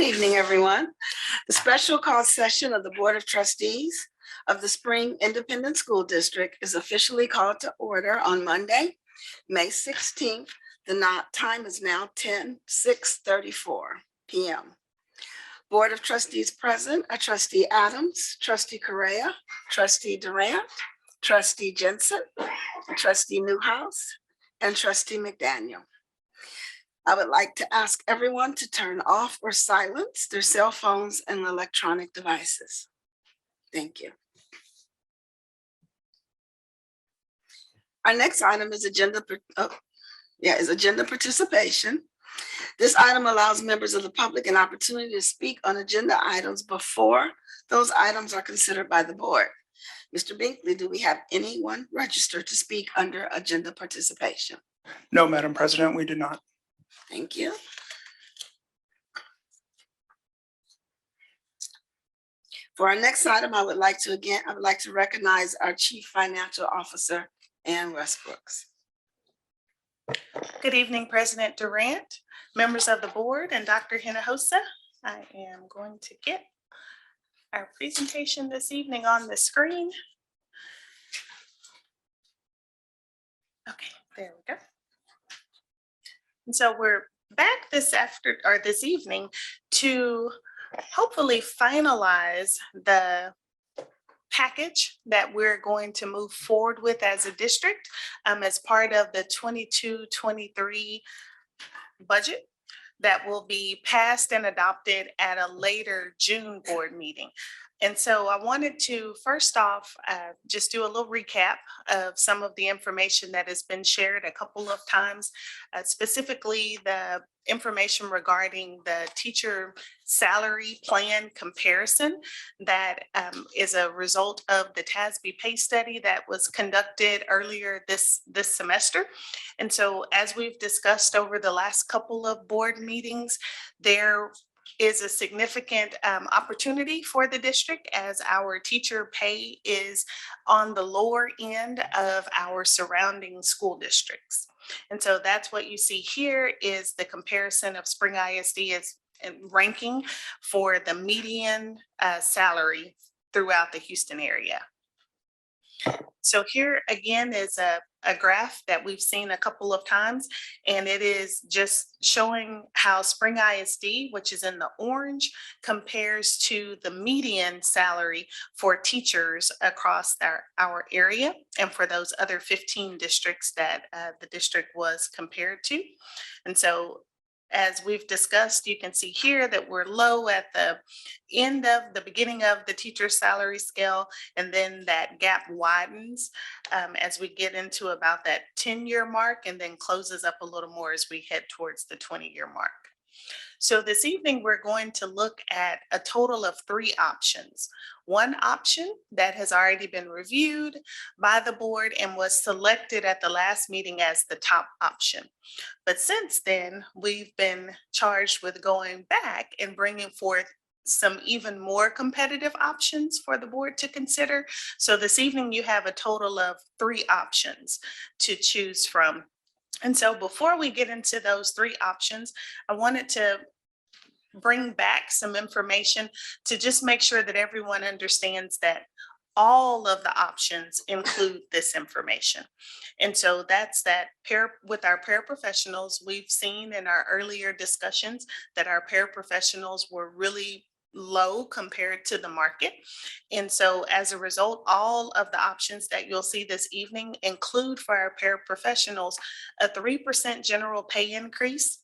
evening, everyone. The special call session of the Board of Trustees of the Spring Independent School District is officially called to order on Monday, May 16th. The time is now 6:34 p.m. Board of Trustees present are Trustee Adams, Trustee Correa, Trustee Durant, Trustee Jensen, Trustee Newhouse, and Trustee McDaniel. I would like to ask everyone to turn off or silence their cell phones and electronic devices. Thank you. Our next item is agenda participation. This item allows members of the public an opportunity to speak on agenda items before those items are considered by the board. Mr. Binkley, do we have anyone registered to speak under agenda participation? No, Madam President, we do not. Thank you. For our next item, I would like to recognize our Chief Financial Officer, Ann Westbrooks. Good evening, President Durant, members of the board, and Dr. Hinojosa. I am going to get our presentation this evening on the screen. Okay, there we go. And so we're back this evening to hopefully finalize the package that we're going to move forward with as a district as part of the 22-23 budget that will be passed and adopted at a later June board meeting. And so I wanted to first off just do a little recap of some of the information that has been shared a couple of times, specifically the information regarding the teacher salary plan comparison that is a result of the TASB pay study that was conducted earlier this semester. And so as we've discussed over the last couple of board meetings, there is a significant opportunity for the district as our teacher pay is on the lower end of our surrounding school districts. And so that's what you see here is the comparison of Spring ISD as ranking for the median salary throughout the Houston area. So here again is a graph that we've seen a couple of times, and it is just showing how Spring ISD, which is in the orange, compares to the median salary for teachers across our area and for those other 15 districts that the district was compared to. And so as we've discussed, you can see here that we're low at the end of the beginning of the teacher salary scale, and then that gap widens as we get into about that 10-year mark and then closes up a little more as we head towards the 20-year mark. So this evening, we're going to look at a total of 3 options. One option that has already been reviewed by the board and was selected at the last meeting as the top option. But since then, we've been charged with going back and bringing forth some even more competitive options for the board to consider. So this evening, you have a total of 3 options to choose from. And so before we get into those 3 options, I wanted to bring back some information to just make sure that everyone understands that all of the options include this information. And so that's that with our paraprofessionals, we've seen in our earlier discussions that our paraprofessionals were really low compared to the market. And so as a result, all of the options that you'll see this evening include for our paraprofessionals a 3% general pay increase,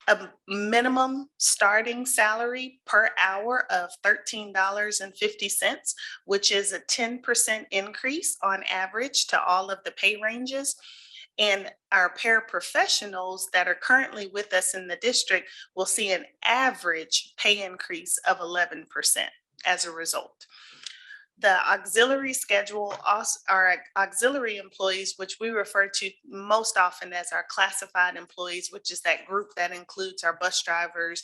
a minimum starting salary per hour of $13.50, which is a 10% increase on average to all of the pay ranges. And our paraprofessionals that are currently with us in the district will see an average pay increase of 11% as a result. The auxiliary schedule, our auxiliary employees, which we refer to most often as our classified employees, which is that group that includes our bus drivers,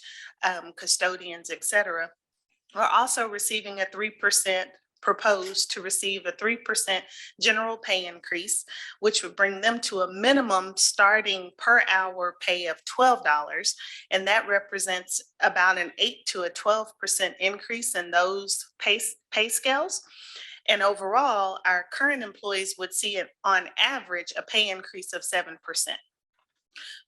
custodians, et cetera, are also receiving a 3% proposed to receive a 3% general pay increase, which would bring them to a minimum starting per hour pay of $12. And that represents about an 8 to a 12% increase in those pay scales. And overall, our current employees would see it on average a pay increase of 7%.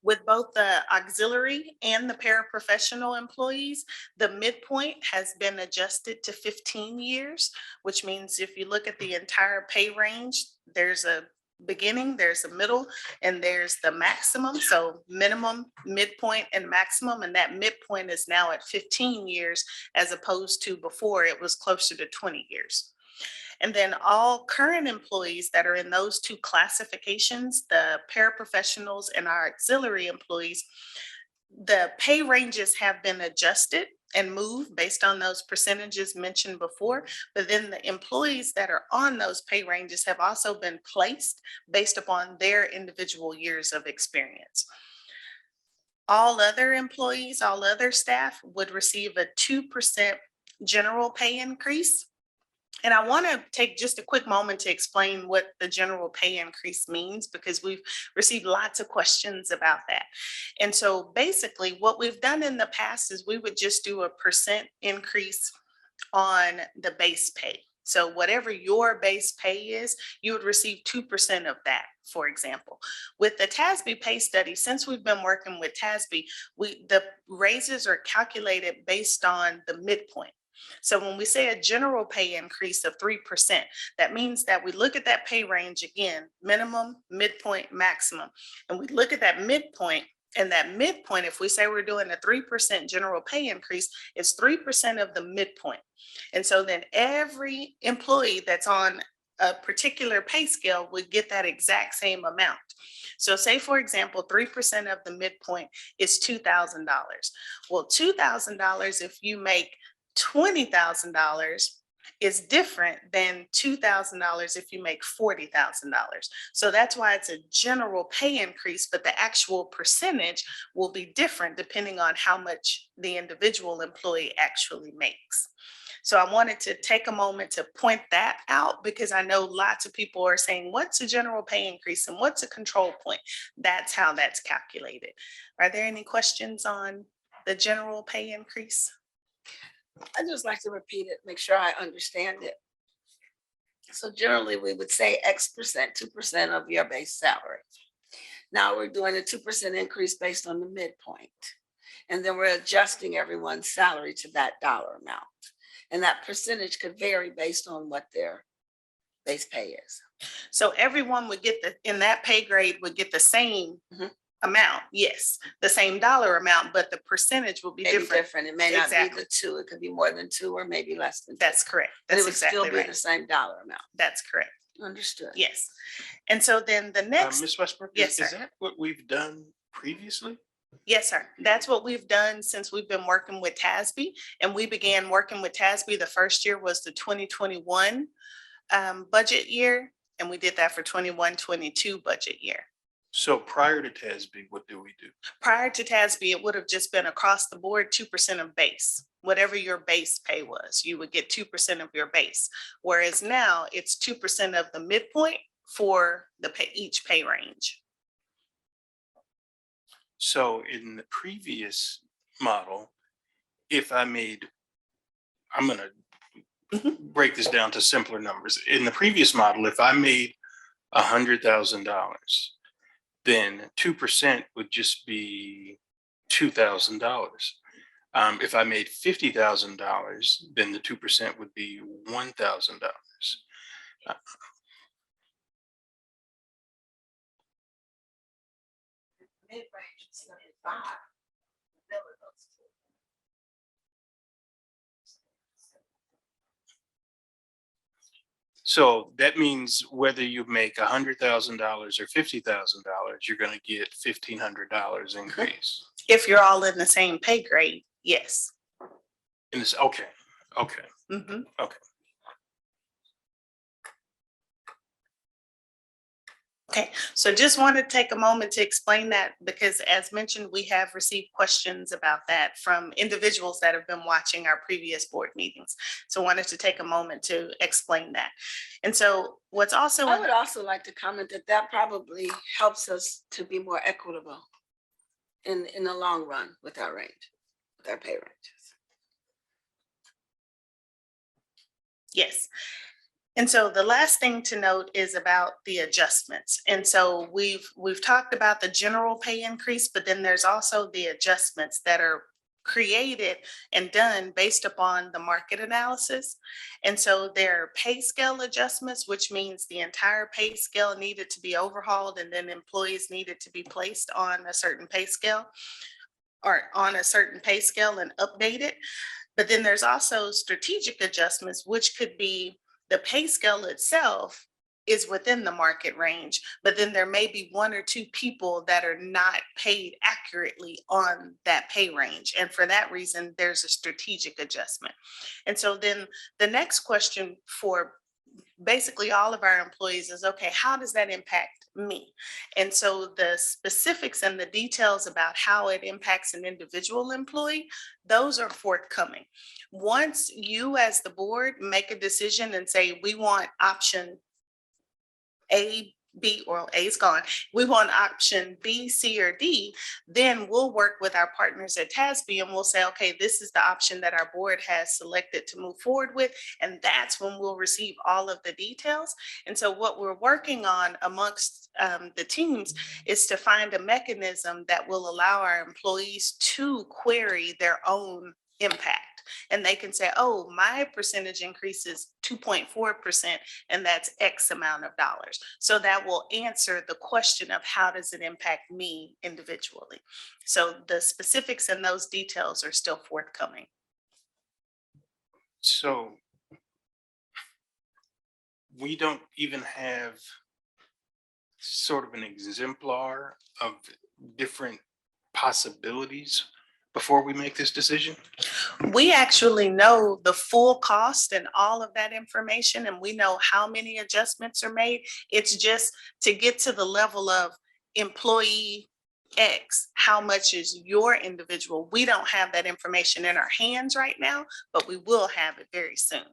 With both the auxiliary and the paraprofessional employees, the midpoint has been adjusted to 15 years, which means if you look at the entire pay range, there's a beginning, there's a middle, and there's the maximum. So minimum, midpoint, and maximum. And that midpoint is now at 15 years, as opposed to before it was closer to 20 years. And then all current employees that are in those two classifications, the paraprofessionals and our auxiliary employees, the pay ranges have been adjusted and moved based on those percentages mentioned before. But then the employees that are on those pay ranges have also been placed based upon their individual years of experience. All other employees, all other staff would receive a 2% general pay increase. And I want to take just a quick moment to explain what the general pay increase means, because we've received lots of questions about that. And so basically what we've done in the past is we would just do a percent increase on the base pay. So whatever your base pay is, you would receive 2% of that, for example. With the TASB pay study, since we've been working with TASB, the raises are calculated based on the midpoint. So when we say a general pay increase of 3%, that means that we look at that pay range again, minimum, midpoint, maximum. And we look at that midpoint, and that midpoint, if we say we're doing a 3% general pay increase, it's 3% of the midpoint. And so then every employee that's on a particular pay scale would get that exact same amount. So say, for example, 3% of the midpoint is $2,000. Well, $2,000, if you make $20,000, is different than $2,000 if you make $40,000. So that's why it's a general pay increase, but the actual percentage will be different depending on how much the individual employee actually makes. So I wanted to take a moment to point that out, because I know lots of people are saying, what's a general pay increase and what's a control point? That's how that's calculated. Are there any questions on the general pay increase? I just like to repeat it, make sure I understand it. So generally, we would say X percent, 2% of your base salary. Now we're doing a 2% increase based on the midpoint. And then we're adjusting everyone's salary to that dollar amount. And that percentage could vary based on what their base pay is. So everyone would get in that pay grade would get the same amount, yes, the same dollar amount, but the percentage will be Maybe different. It may not be Exactly. the 2, it could be more than 2 or maybe less than 2. That's correct. But it That's would still exactly be right. the same dollar amount. That's correct. Understood. Yes. And so then the next, Ms. Westbrook, Yes, is sir. that what we've done previously? yes, sir, that's what we've done since we've been working with TASB. And we began working with TASB. The first year was the 2021 budget year. And we did that for 21-22 budget year. So prior to TASB, what do we do? Prior to TASB, it would have just been across the board 2% of base. Whatever your base pay was, you would get 2% of your base. Whereas now it's 2% of the midpoint for the each pay range. So in the previous model, if I made, I'm going to break this down to simpler numbers. In the previous model, if I made $100,000, then 2% would just be $2,000. If I made $50,000, then the 2% would be $1,000. So that means whether you make $100,000 or $50,000, you're going to get $1,500 increase. If you're all in the same pay grade, yes. And it's okay. Mhm. Okay, so just want to take a moment to explain that because as mentioned, we have received questions about that from individuals that have been watching our previous board meetings. So wanted to take a moment to explain that. And so what's also, I would also like to comment that that probably helps us to be more equitable in the long run with our range, with our pay ranges. yes. And so the last thing to note is about the adjustments. And so we've talked about the general pay increase, but then there's also the adjustments that are created and done based upon the market analysis. And so there are pay scale adjustments, which means the entire pay scale needed to be overhauled and then employees needed to be placed on a certain pay scale or on a certain pay scale and updated. But then there's also strategic adjustments, which could be the pay scale itself is within the market range, but then there may be one or two people that are not paid accurately on that pay range. And for that reason, there's a strategic adjustment. And so then the next question for basically all of our employees is, okay, how does that impact me? And so the specifics and the details about how it impacts an individual employee, those are forthcoming. Once you as the board make a decision and say, we want option A, B, or A is gone, we want option B, C, or D, then we'll work with our partners at TASB and we'll say, okay, this is the option that our board has selected to move forward with. And that's when we'll receive all of the details. And so what we're working on amongst the teams is to find a mechanism that will allow our employees to query their own impact. And they can say, oh, my percentage increase is 2.4%, and that's X amount of dollars. So that will answer the question of how does it impact me individually? So the specifics and those details are still forthcoming. So we don't even have sort of an exemplar of different possibilities before we make this decision? We actually know the full cost and all of that information, and we know how many adjustments are made. It's just to get to the level of employee X, how much is your individual? We don't have that information in our hands right now, but we will have it very soon.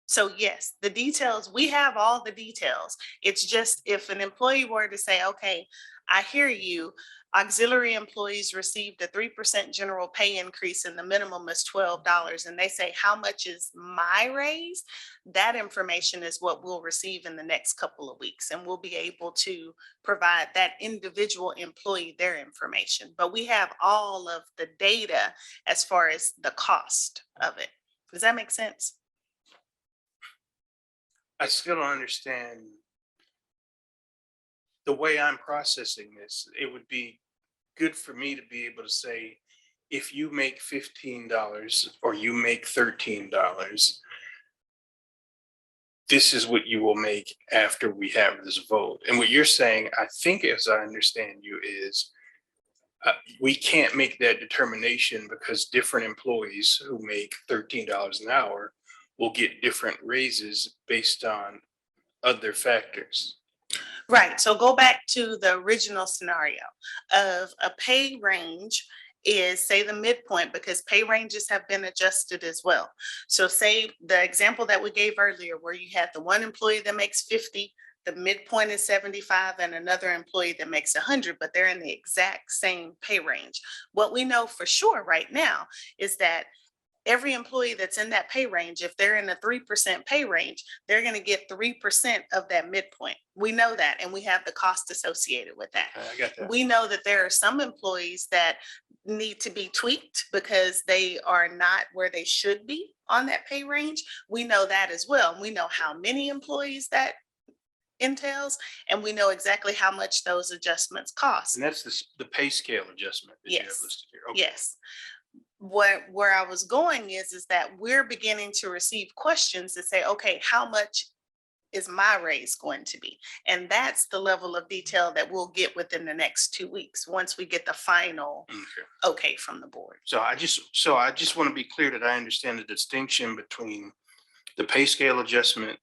So yes, the details, we have all the details. It's just if an employee were to say, okay, I hear you, auxiliary employees received a 3% general pay increase and the minimum is $12. And they say, how much is my raise? That information is what we'll receive in the next couple of weeks. And we'll be able to provide that individual employee their information. But we have all of the data as far as the cost of it. Does that make sense? I still don't understand the way I'm processing this. It would be good for me to be able to say, if you make $15 or you make $13, this is what you will make after we have this vote. And what you're saying, I think, as I understand you, is we can't make that determination because different employees who make $13 an hour will get different raises based on other factors. Right. So go back to the original scenario of a pay range is, say, the midpoint, because pay ranges have been adjusted as well. So say the example that we gave earlier, where you had the one employee that makes 50, the midpoint is 75, and another employee that makes 100, but they're in the exact same pay range. What we know for sure right now is that every employee that's in that pay range, if they're in a 3% pay range, they're going to get 3% of that midpoint. We know that, and we have the cost associated with that. I got that. We know that there are some employees that need to be tweaked because they are not where they should be on that pay range. We know that as well. We know how many employees that entails, and we know exactly how much those adjustments cost. And that's the pay scale adjustment that you have Yes. listed here. Okay. Yes. Where I was going is that we're beginning to receive questions that say, okay, how much is my raise going to be? And that's the level of detail that we'll get within the next 2 weeks, once we get the final Okay. okay from the board. So I just want to be clear that I understand the distinction between the pay scale adjustment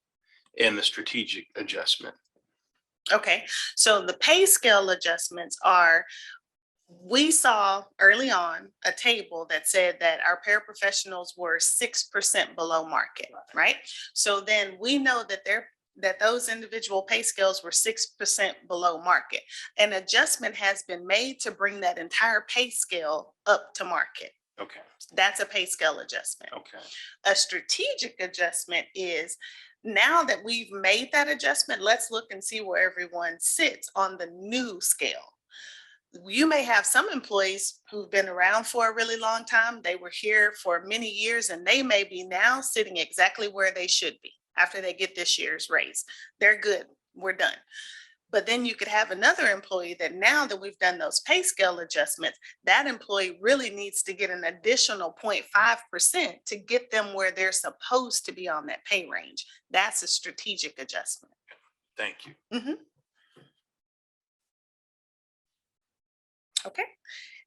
and the strategic adjustment. Okay, so the pay scale adjustments are, we saw early on a table that said that our paraprofessionals were 6% below market, right? So then we know that that those individual pay scales were 6% below market. An adjustment has been made to bring that entire pay scale up to market. Okay, That's a pay scale adjustment. okay, A strategic adjustment is, now that we've made that adjustment, let's look and see where everyone sits on the new scale. You may have some employees who've been around for a really long time. They were here for many years and they may be now sitting exactly where they should be after they get this year's raise. They're good. We're done. But then you could have another employee that, now that we've done those pay scale adjustments, that employee really needs to get an additional 0.5% to get them where they're supposed to be on that pay range. That's a strategic adjustment. thank you. Okay.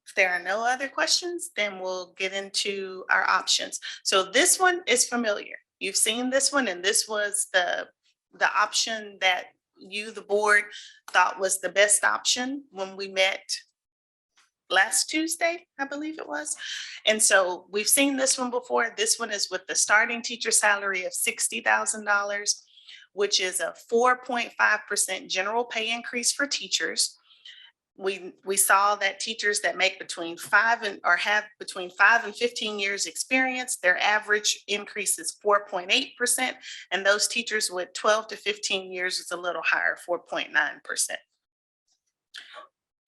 If there are no other questions, then we'll get into our options. So this one is familiar. You've seen this one, and this was the option that you, the board, thought was the best option when we met last Tuesday, I believe it was. And so we've seen this one before. This one is with the starting teacher salary of $60,000, which is a 4.5% general pay increase for teachers. We saw that teachers that make between 5 and, or have between 5 and 15 years experience, their average increase is 4.8%. And those teachers with 12 to 15 years is a little higher, 4.9%.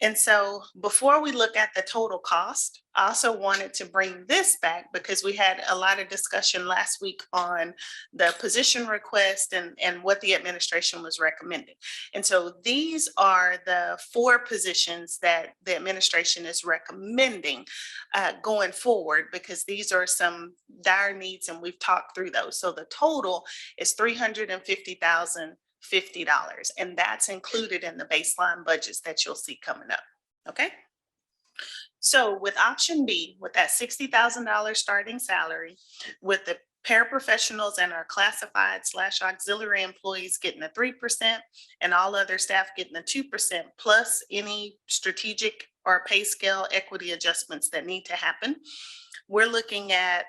And so before we look at the total cost, I also wanted to bring this back because we had a lot of discussion last week on the position request and what the administration was recommending. And so these are the 4 positions that the administration is recommending going forward, because these are some dire needs and we've talked through those. So the total is $350,050, and that's included in the baseline budgets that you'll see coming up. Okay. So with option B, with that $60,000 starting salary, with the paraprofessionals and our classified / auxiliary employees getting the 3% and all other staff getting the 2%, plus any strategic or pay scale equity adjustments that need to happen, we're looking at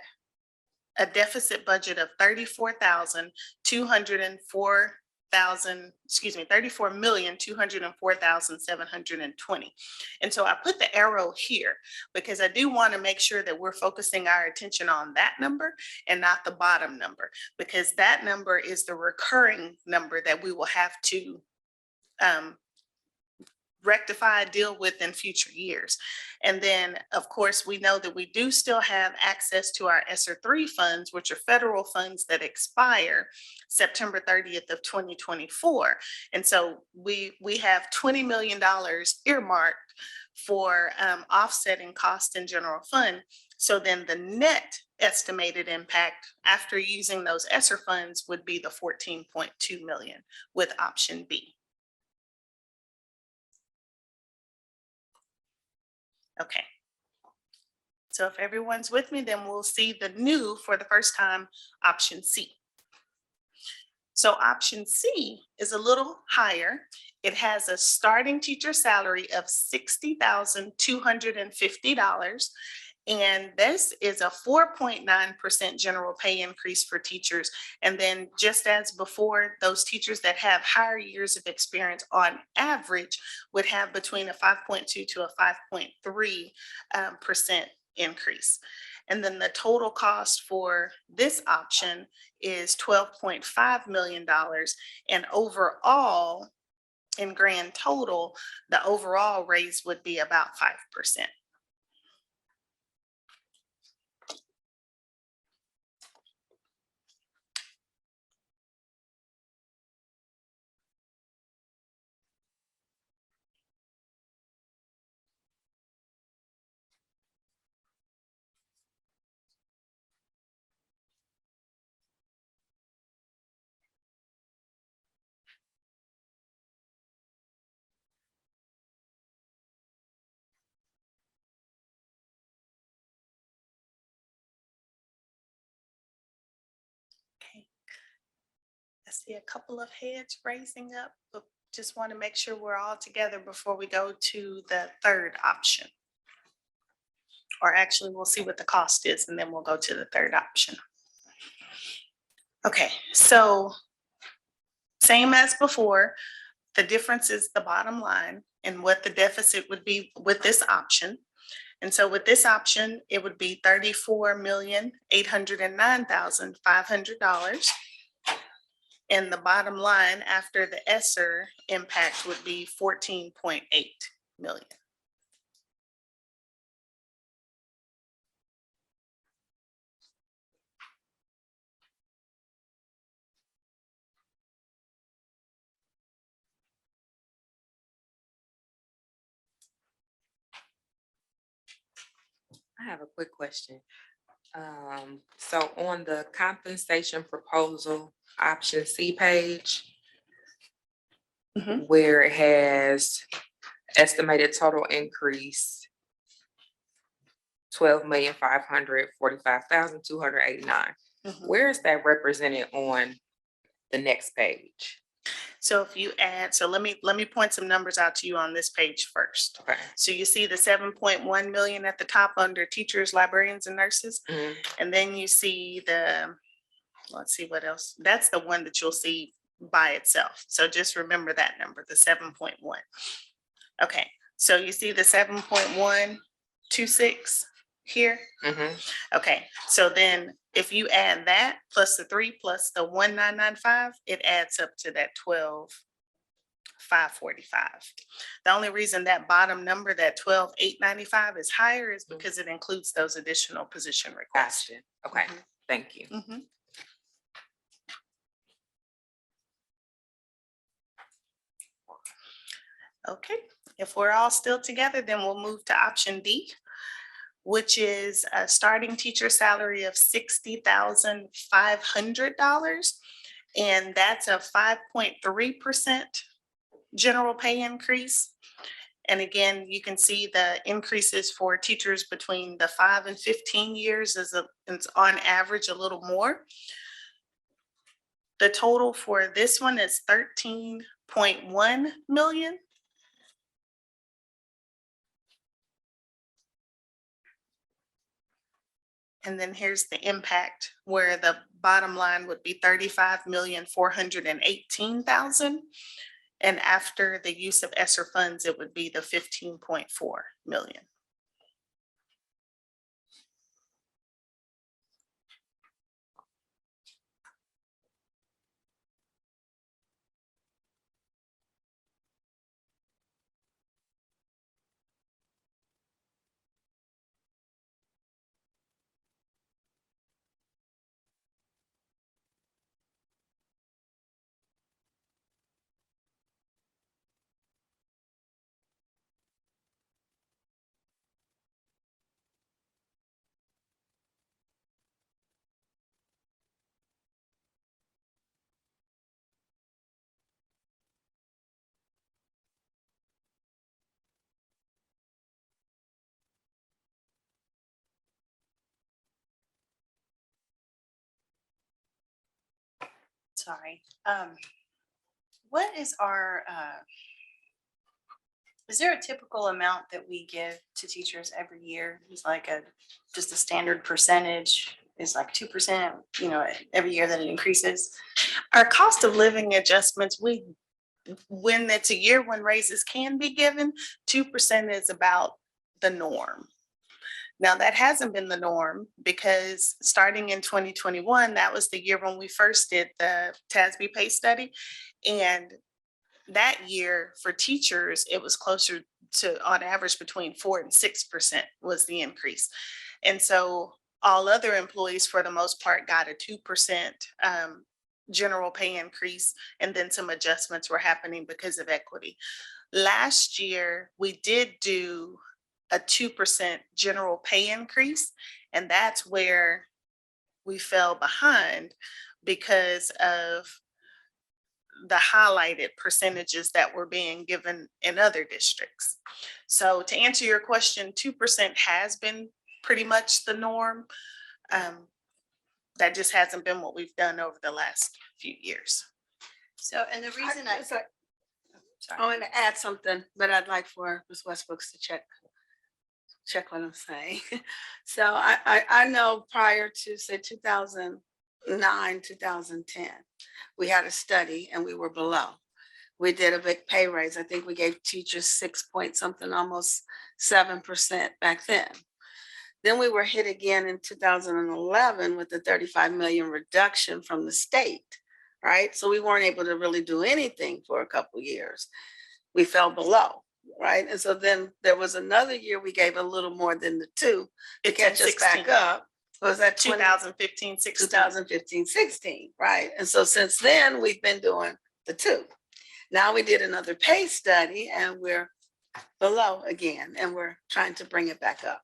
a deficit budget of $34,204,720. And so I put the arrow here because I do want to make sure that we're focusing our attention on that number and not the bottom number, because that number is the recurring number that we will have to rectify, deal with in future years. And then, of course, we know that we do still have access to our ESSER 3 funds, which are federal funds that expire September 30th of 2024. And so we have $20 million earmarked for offsetting cost in general fund. So then the net estimated impact after using those ESSER funds would be the 14.2 million with option B. Okay. So if everyone's with me, then we'll see the new, for the first time, option C. So option C is a little higher. It has a starting teacher salary of $60,250. And this is a 4.9% general pay increase for teachers. And then just as before, those teachers that have higher years of experience on average would have between a 5.2 to a 5.3% increase. And then the total cost for this option is $12.5 million. And overall, in grand total, the overall raise would be about 5%. Okay. I see a couple of heads raising up, but just want to make sure we're all together before we go to the third option. Or actually, we'll see what the cost is and then we'll go to the third option. Okay, so same as before, the difference is the bottom line and what the deficit would be with this option. And so with this option, it would be $34,809,500. And the bottom line after the ESSER impact would be 14.8 million. I have a quick question. So on the compensation proposal, option C page, Mhm. where it has estimated total increase, 12,545,289. Mhm. Where is that represented on the next page? So if you add, so let me point some numbers out to you on this page first. Okay. So you see the 7.1 million at the top under teachers, librarians, and nurses. Mhm. And then you see the, let's see what else. That's the one that you'll see by itself. So just remember that number, the 7.1. Okay, so you see the 7.126 here. Mhm. Okay, so then if you add that plus the 3 plus the 1995, it adds up to that 12,545. The only reason that bottom number, that 12,895 is higher is because it includes those additional position requests. Gotcha. Okay, thank you. Mhm. Okay, if we're all still together, then we'll move to option D, which is a starting teacher salary of $60,500. And that's a 5.3% general pay increase. And again, you can see the increases for teachers between the 5 and 15 years it's on average a little more. The total for this one is 13.1 million. And then here's the impact where the bottom line would be 35,418,000. And after the use of ESSER funds, it would be the 15.4 million. Sorry. What is our, is there a typical amount that we give to teachers every year? Is like just a standard percentage? Is like 2%, every year that it increases? Our cost of living adjustments, when it's a year when raises can be given, 2% is about the norm. Now, that hasn't been the norm because starting in 2021, that was the year when we first did the TASB pay study. And that year for teachers, it was closer to on average between 4 and 6% was the increase. And so all other employees for the most part got a 2% general pay increase, and then some adjustments were happening because of equity. Last year, we did do a 2% general pay increase, and that's where we fell behind because of the highlighted percentages that were being given in other districts. So to answer your question, 2% has been pretty much the norm. That just hasn't been what we've done over the last few years. So, and the reason Sorry. I want to add something, but I'd like for Ms. Westbrooks to check what I'm saying. So I know prior to, say, 2009, 2010, we had a study and we were below. We did a big pay raise. I think we gave teachers 6 point something, almost 7% back then. Then we were hit again in 2011 with the 35 million reduction from the state, right? So we weren't able to really do anything for a couple years. We fell below, right? And so then there was another year we gave a little more than the two to 15, catch us back 16. up. Was that 2015, 16. 2015, 16, right? And so since then, we've been doing the two. Now we did another pay study and we're below again, and we're trying to bring it back up.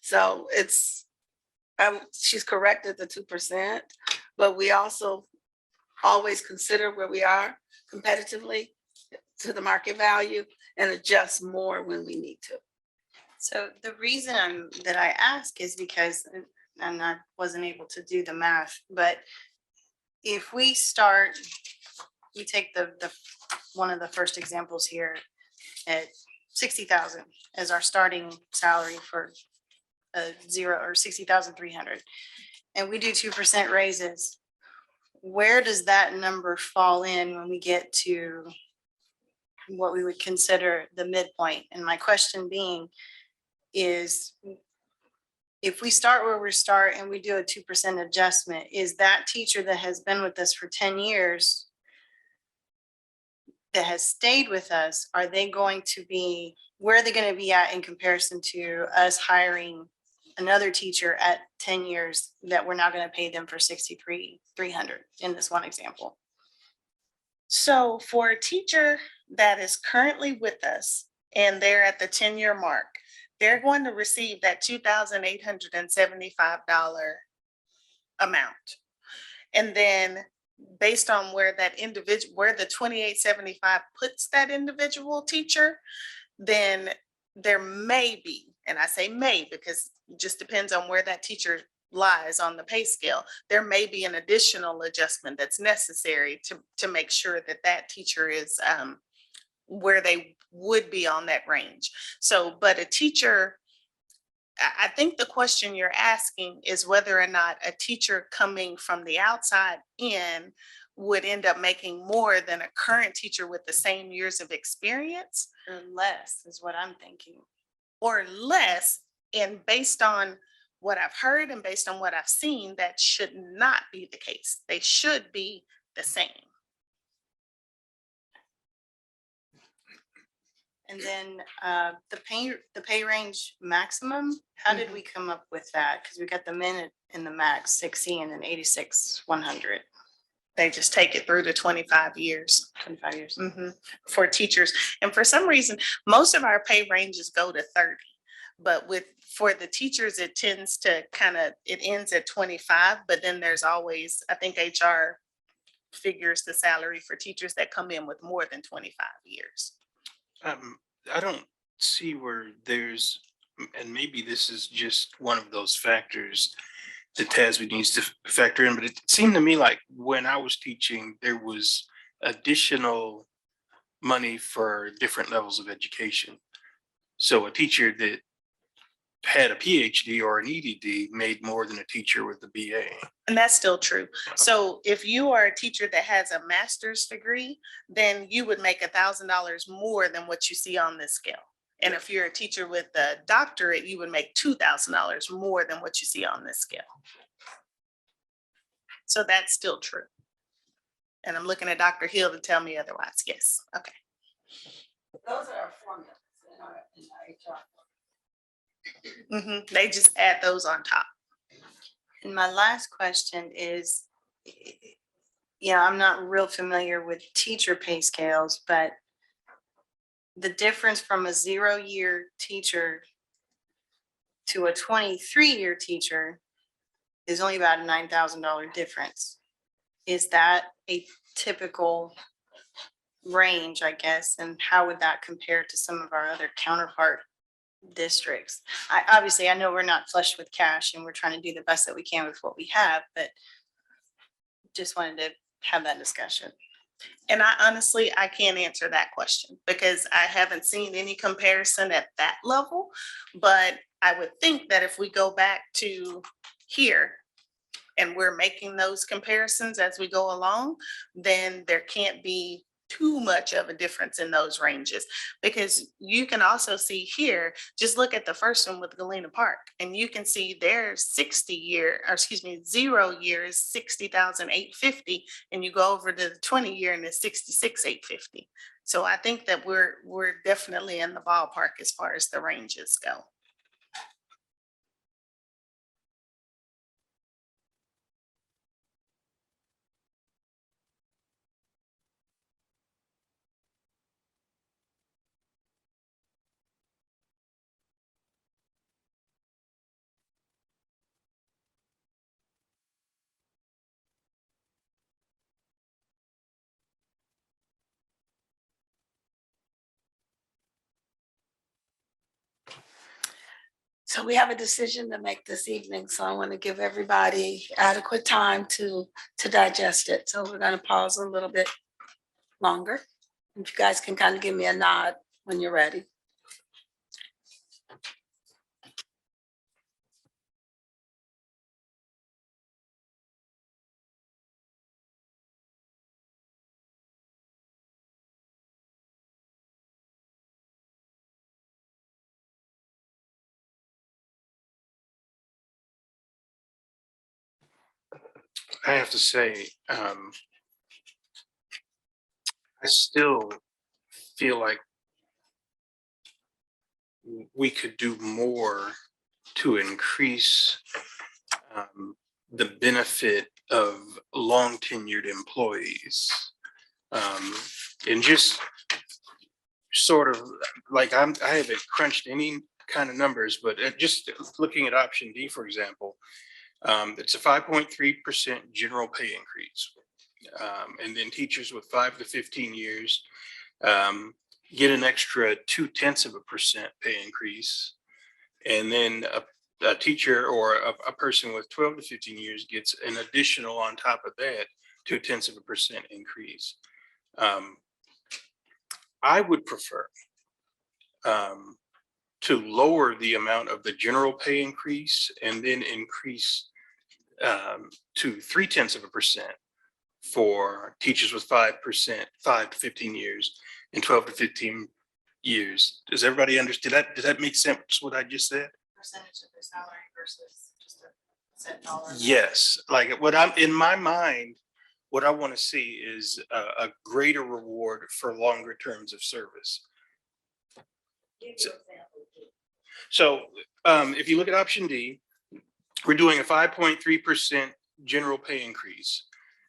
So it's, she's correct at the 2%, but we also always consider where we are competitively to the market value and adjust more when we need to. So the reason that I ask is because, and I wasn't able to do the math, but if we start, we take the one of the first examples here at 60,000 as our starting salary for a 0 or 60,300, and we do 2% raises, where does that number fall in when we get to what we would consider the midpoint? And my question being is, if we start where we start and we do a 2% adjustment, is that teacher that has been with us for 10 years, that has stayed with us, are they going to be, where are they going to be at in comparison to us hiring another teacher at 10 years that we're now going to pay them for 63,300 in this one example? So for a teacher that is currently with us and they're at the 10-year mark, they're going to receive that $2,875 amount. And then based on where that individual, where the 2875 puts that individual teacher, then there may be, and I say may because it just depends on where that teacher lies on the pay scale, there may be an additional adjustment that's necessary to make sure that that teacher is where they would be on that range. So, but a teacher, I think the question you're asking is whether or not a teacher coming from the outside in would end up making more than a current teacher with the same years of experience. Or less is what I'm thinking. Or less, and based on what I've heard and based on what I've seen, that should not be the case. They should be the same. And then the pay range maximum, how did we come up with that? Because we got the min and the max 60 and then 86,100, They just take it through to 25 years. 25 years. For teachers. And for some reason, most of our pay ranges go to 30. But for the teachers, it tends to it ends at 25, but then there's always, I think HR figures the salary for teachers that come in with more than 25 years. I don't see where there's, and maybe this is just one of those factors that TASB needs to factor in, but it seemed to me like when I was teaching, there was additional money for different levels of education. So a teacher that had a PhD or an EDD made more than a teacher with a BA. And that's still true. So if you are a teacher that has a master's degree, then you would make $1,000 more than what you see on this scale. And if you're a teacher with a doctorate, you would make $2,000 more than what you see on this scale. So that's still true. And I'm looking at Dr. Hill to tell me otherwise. Yes. Okay. Those are our formulas in our HR. They just add those on top. And my last question is, I'm not real familiar with teacher pay scales, but the difference from a 0-year teacher to a 23-year teacher is only about a $9,000 difference. Is that a typical range, I guess? And how would that compare to some of our other counterpart districts? I know we're not flush with cash and we're trying to do the best that we can with what we have, but just wanted to have that discussion. And I honestly, I can't answer that question because I haven't seen any comparison at that level. But I would think that if we go back to here and we're making those comparisons as we go along, then there can't be too much of a difference in those ranges. Because you can also see here, just look at the first one with Galena Park, and you can see their 60-year, or excuse me, 0 year is 60,850, and you go over to the 20-year and it's 66,850. So I think that we're definitely in the ballpark as far as the ranges go. So we have a decision to make this evening, so I want to give everybody adequate time to digest it. So we're going to pause a little bit longer. If you guys can kind of give me a nod when you're ready. I have to say, I still feel like we could do more to increase the benefit of long tenured employees. And just sort of like I haven't crunched any kind of numbers, but just looking at option D, for example, it's a 5.3% general pay increase. And then teachers with 5 to 15 years get an extra 0.2% pay increase. And then a teacher or a person with 12 to 15 years gets an additional on top of that 0.2% increase. I would prefer to lower the amount of the general pay increase and then increase to 0.3% for teachers with 5 to 15 years and 12 to 15 years. Does everybody understand that? Does that make sense what I just said? Percentage of their salary versus just a set dollar. Yes, like what I'm in my mind, what I want to see is a greater reward for longer terms of service. So if you look at option D, we're doing a 5.3% general pay increase.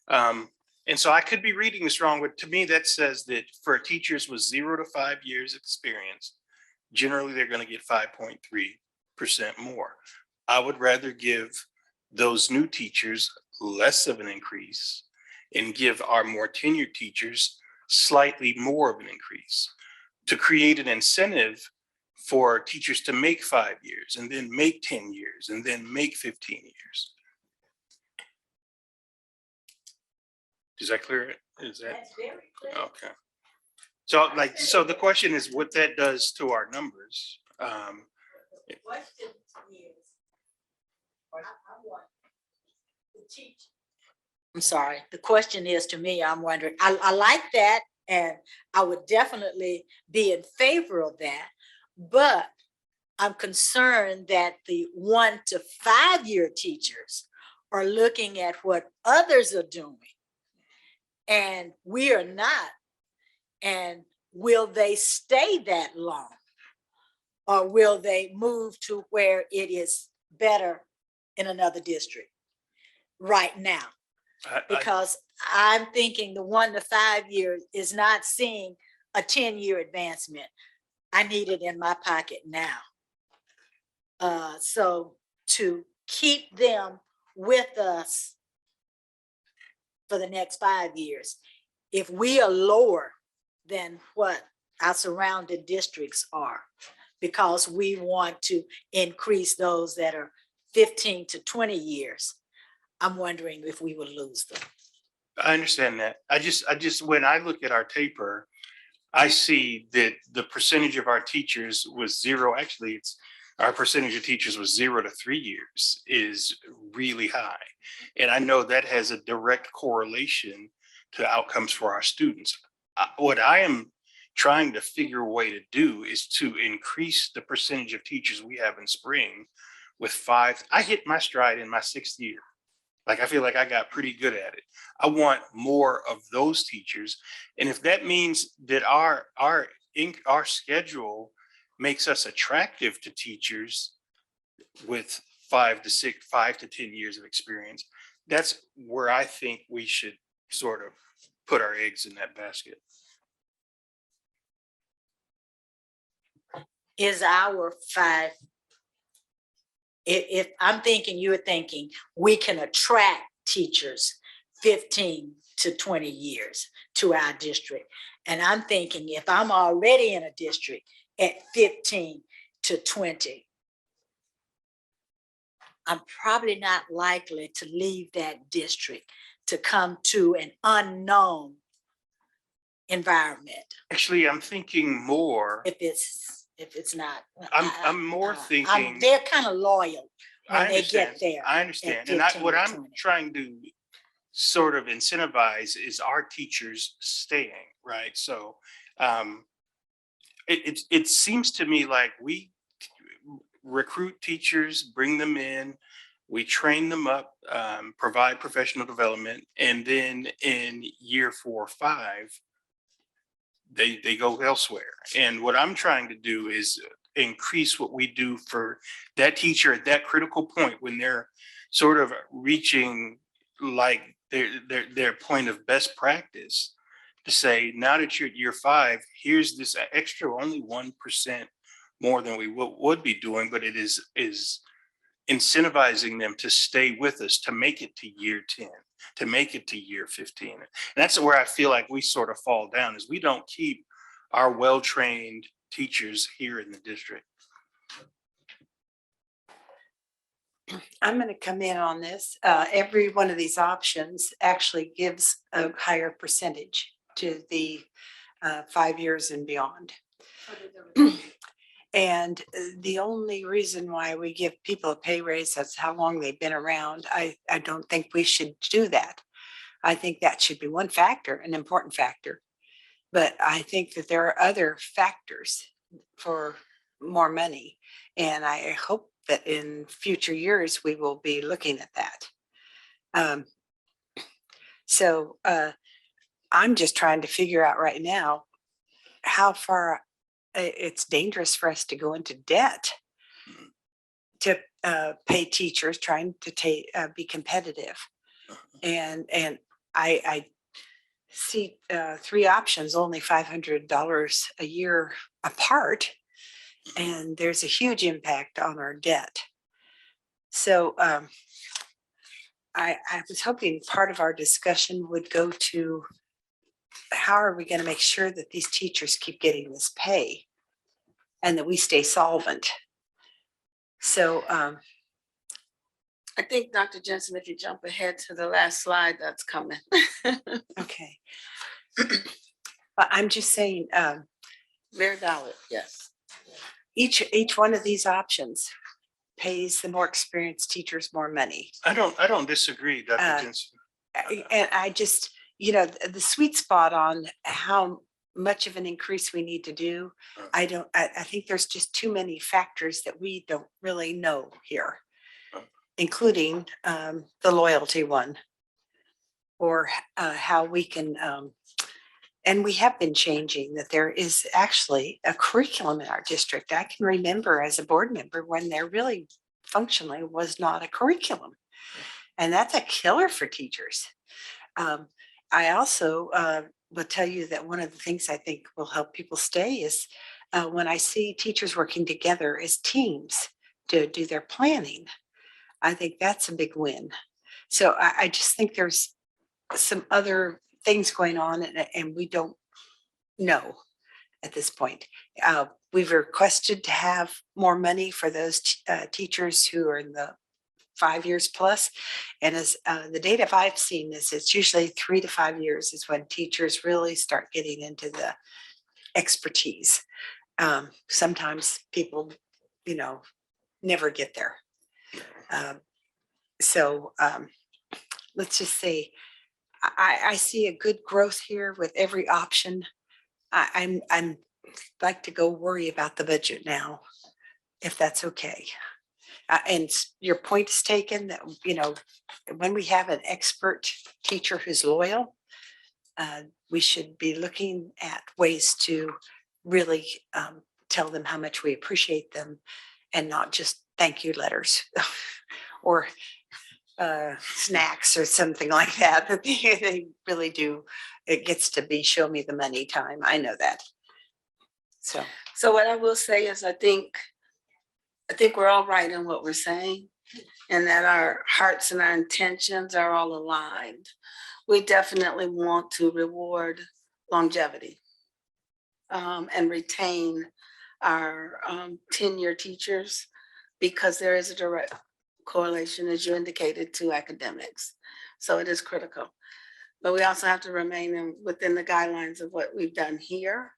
And so I could be reading this wrong, but to me that says that for teachers with 0 to 5 years experience, generally they're going to get 5.3% more. I would rather give those new teachers less of an increase and give our more tenured teachers slightly more of an increase to create an incentive for teachers to make 5 years and then make 10 years and then make 15 years. Is that clear? Is that? That's very clear. Okay. So the question is what that does to our numbers. The question is, I want to teach. I'm sorry, the question is to me, I'm wondering, I like that and I would definitely be in favor of that, but I'm concerned that the 1 to 5 year teachers are looking at what others are doing and we are not. And will they stay that long? Or will they move to where it is better in another district right now? Because I'm thinking the 1 to 5 years is not seeing a 10-year advancement. I need it in my pocket now. So to keep them with us for the next 5 years, if we are lower than what our surrounding districts are, because we want to increase those that are 15 to 20 years, I'm wondering if we will lose them. I understand that. When I look at our taper, I see that the percentage of our teachers was zero. Actually, it's our percentage of teachers was 0 to 3 years is really high. And I know that has a direct correlation to outcomes for our students. What I am trying to figure a way to do is to increase the percentage of teachers we have in spring with 5. I hit my stride in my 6th year. Like, I feel like I got pretty good at it. I want more of those teachers. And if that means that our schedule makes us attractive to teachers with 5 to 10 years of experience, that's where I think we should sort of put our eggs in that basket. Is our 5, if I'm thinking, you're thinking, we can attract teachers 15 to 20 years to our district. And I'm thinking, if I'm already in a district at 15 to 20, I'm probably not likely to leave that district to come to an unknown environment. Actually, I'm thinking more. If it's not. I'm more thinking. They're kind of loyal I when they understand. get there. I understand. at And 15 what to I'm 20. trying to sort of incentivize is our teachers staying, right? So it seems to me like we recruit teachers, bring them in, we train them up, provide professional development, and then in year 4 or 5, they go elsewhere. And what I'm trying to do is increase what we do for that teacher at that critical point when they're sort of reaching like their point of best practice, to say, now that you're at year 5, here's this extra only 1% more than we would be doing, but it is incentivizing them to stay with us, to make it to year 10, to make it to year 15. And that's where I feel like we sort of fall down, is we don't keep our well-trained teachers here in the district. I'm going to come in on this. Every one of these options actually gives a higher percentage to the 5 years and beyond. And the only reason why we give people a pay raise, that's how long they've been around. I don't think we should do that. I think that should be one factor, an important factor. But I think that there are other factors for more money. And I hope that in future years, we will be looking at that. So I'm just trying to figure out right now how far it's dangerous for us to go into debt to pay teachers, trying to be competitive. And I see 3 options, only $500 a year apart, and there's a huge impact on our debt. So I was hoping part of our discussion would go to how are we going to make sure that these teachers keep getting this pay and that we stay solvent. So I think, Dr. Jensen, if you jump ahead to the last slide, that's coming. okay. But I'm just saying, Very valid, yes. each one of these options pays the more experienced teachers more money. I don't disagree, Dr. Jensen. And I just, the sweet spot on how much of an increase we need to do, I think there's just too many factors that we don't really know here, including the loyalty one, or how we can, and we have been changing, that there is actually a curriculum in our district. I can remember as a board member when there really functionally was not a curriculum. And that's a killer for teachers. I also will tell you that one of the things I think will help people stay is when I see teachers working together as teams to do their planning. I think that's a big win. So I just think there's some other things going on and we don't know at this point. We've requested to have more money for those teachers who are in the 5 years plus. And as the data I've seen is it's usually 3 to 5 years is when teachers really start getting into the expertise. Sometimes people, never get there. So let's just say, I see a good growth here with every option. I'm like to go worry about the budget now, if that's okay. And your point is taken that, when we have an expert teacher who's loyal, we should be looking at ways to really tell them how much we appreciate them and not just thank you letters or snacks or something like that, that they really do. It gets to be show me the money time. I know that. So what I will say is I think we're all right in what we're saying and that our hearts and our intentions are all aligned. We definitely want to reward longevity and retain our tenure teachers because there is a direct correlation, as you indicated, to academics. So it is critical. But we also have to remain within the guidelines of what we've done here.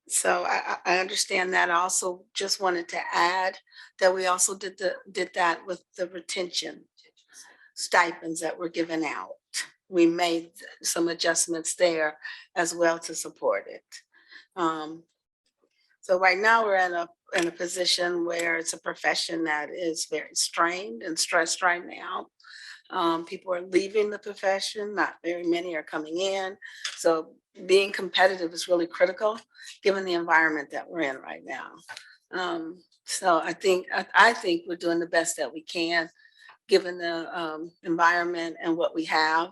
So I understand that. I also just wanted to add that we also did that with the retention stipends that were given out. We made some adjustments there as well to support it. So right now we're in a position where it's a profession that is very strained and stressed right now. People are leaving the profession, not very many are coming in. So being competitive is really critical given the environment that we're in right now. So I think we're doing the best that we can given the environment and what we have.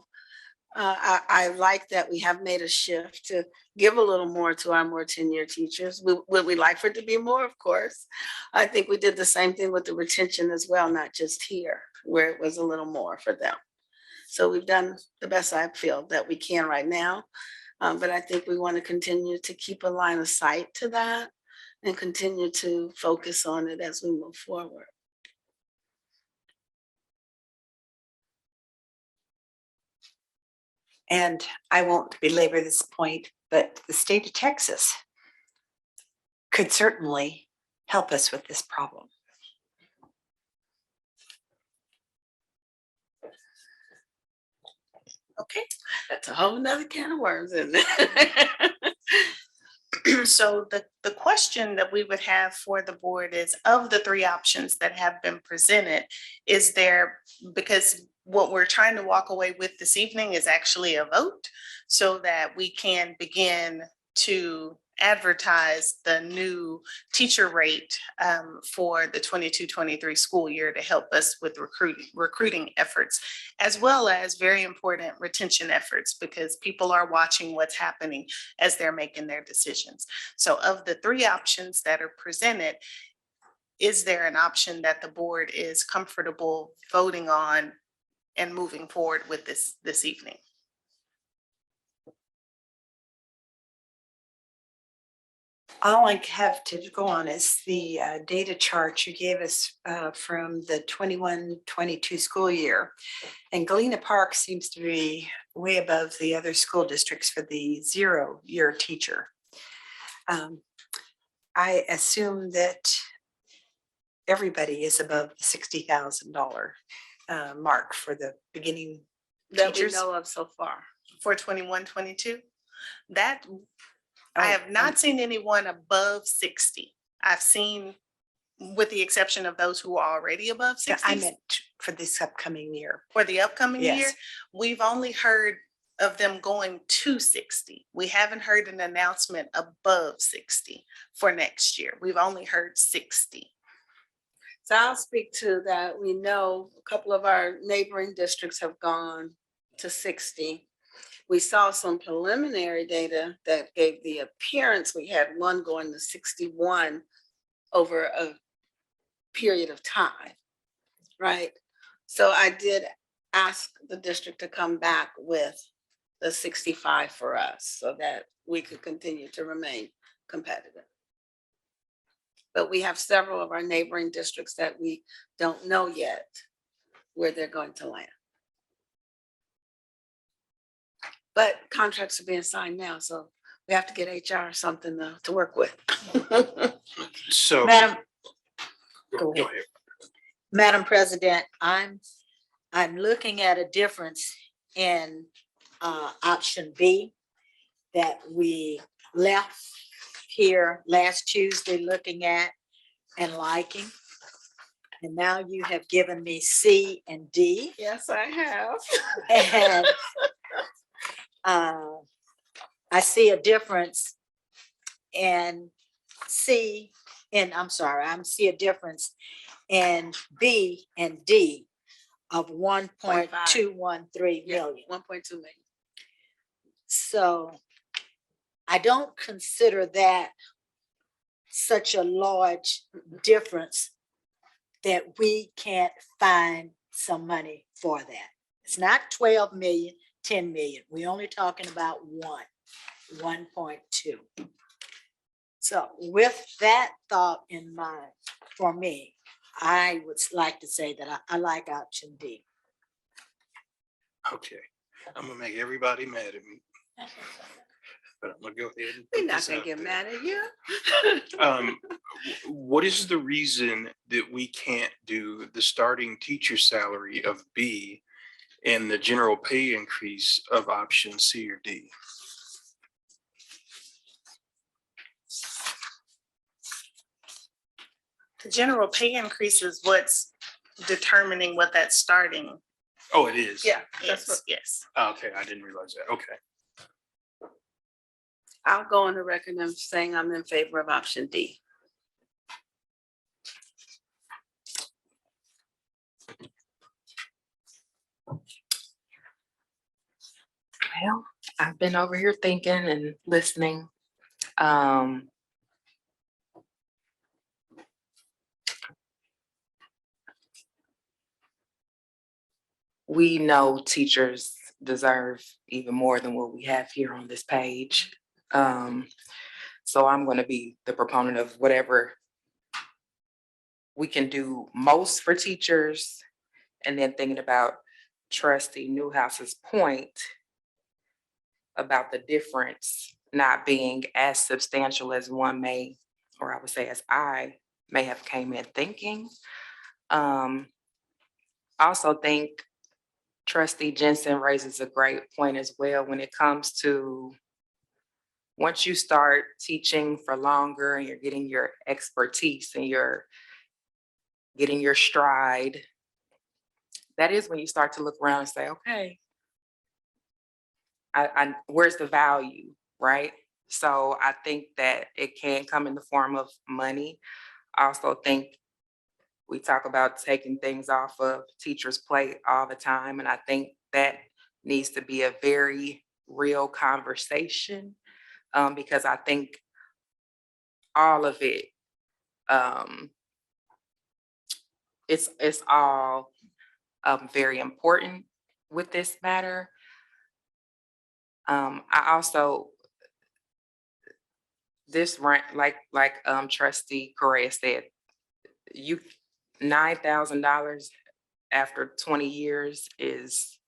I like that we have made a shift to give a little more to our more tenured teachers. Would we like for it to be more? Of course. I think we did the same thing with the retention as well, not just here, where it was a little more for them. So we've done the best I feel that we can right now. But I think we want to continue to keep a line of sight to that and continue to focus on it as we move forward. And I won't belabor this point, but the state of Texas could certainly help us with this problem. Okay, That's a whole nother can of worms, isn't it? so the question that we would have for the board is, of the three options that have been presented, is there, because what we're trying to walk away with this evening is actually a vote so that we can begin to advertise the new teacher rate for the 22-23 school year to help us with recruiting efforts, as well as very important retention efforts, because people are watching what's happening as they're making their decisions. So of the three options that are presented, is there an option that the board is comfortable voting on and moving forward with this evening? All I have to go on is the data chart you gave us from the 21-22 school year. And Galena Park seems to be way above the other school districts for the 0-year teacher. I assume that everybody is above the $60,000 mark for the beginning That we teachers. know of so far. For 21-22, that I have not seen anyone above 60. I've seen, with the exception of those who are already above 60. I meant for this upcoming year. For the upcoming year, Yes. we've only heard of them going to 60. We haven't heard an announcement above 60 for next year. We've only heard 60. So I'll speak to that. We know a couple of our neighboring districts have gone to 60. We saw some preliminary data that gave the appearance. We had one going to 61 over a period of time, right? So I did ask the district to come back with the 65 for us so that we could continue to remain competitive. But we have several of our neighboring districts that we don't know yet where they're going to land. But contracts are being signed now, so we have to get HR or something to work with. So. Madam, Go go ahead. Madam President, I'm looking at a difference in option B that we left here last Tuesday looking at and liking. And now you have given me C and D. Yes, I have. And I see a difference in see a difference in B and D of 1.213 million. 1.2 million. So I don't consider that such a large difference that we can't find some money for that. It's not 12 million, 10 million. We're only talking about 1.2. So with that thought in mind, for me, I would like to say that I like option D. Okay, I'm gonna make everybody mad at me. But I'm gonna go ahead and. We're put not this gonna out get there. mad at you. What is the reason that we can't do the starting teacher salary of B and the general pay increase of option C or D? The general pay increase is what's determining what that starting Oh, it is? Yeah, that's what, is, yes. Okay, I didn't realize that. Okay. I'll go on the record of saying I'm in favor of option D. Well, I've been over here thinking and listening. We know teachers deserve even more than what we have here on this page. So I'm going to be the proponent of whatever we can do most for teachers. And then thinking about Trustee Newhouse's point about the difference not being as substantial as one may, or I would say as I may have came in thinking. I also think Trustee Jensen raises a great point as well when it comes to once you start teaching for longer and you're getting your expertise and you're getting your stride, that is when you start to look around and say, okay, I where's the value, right? So I think that it can come in the form of money. I also think we talk about taking things off of teachers' plate all the time, and I think that needs to be a very real conversation, because I think all of it, it's all very important with this matter. I also, this rent, like Trustee Correa said, you $9,000 after 20 years is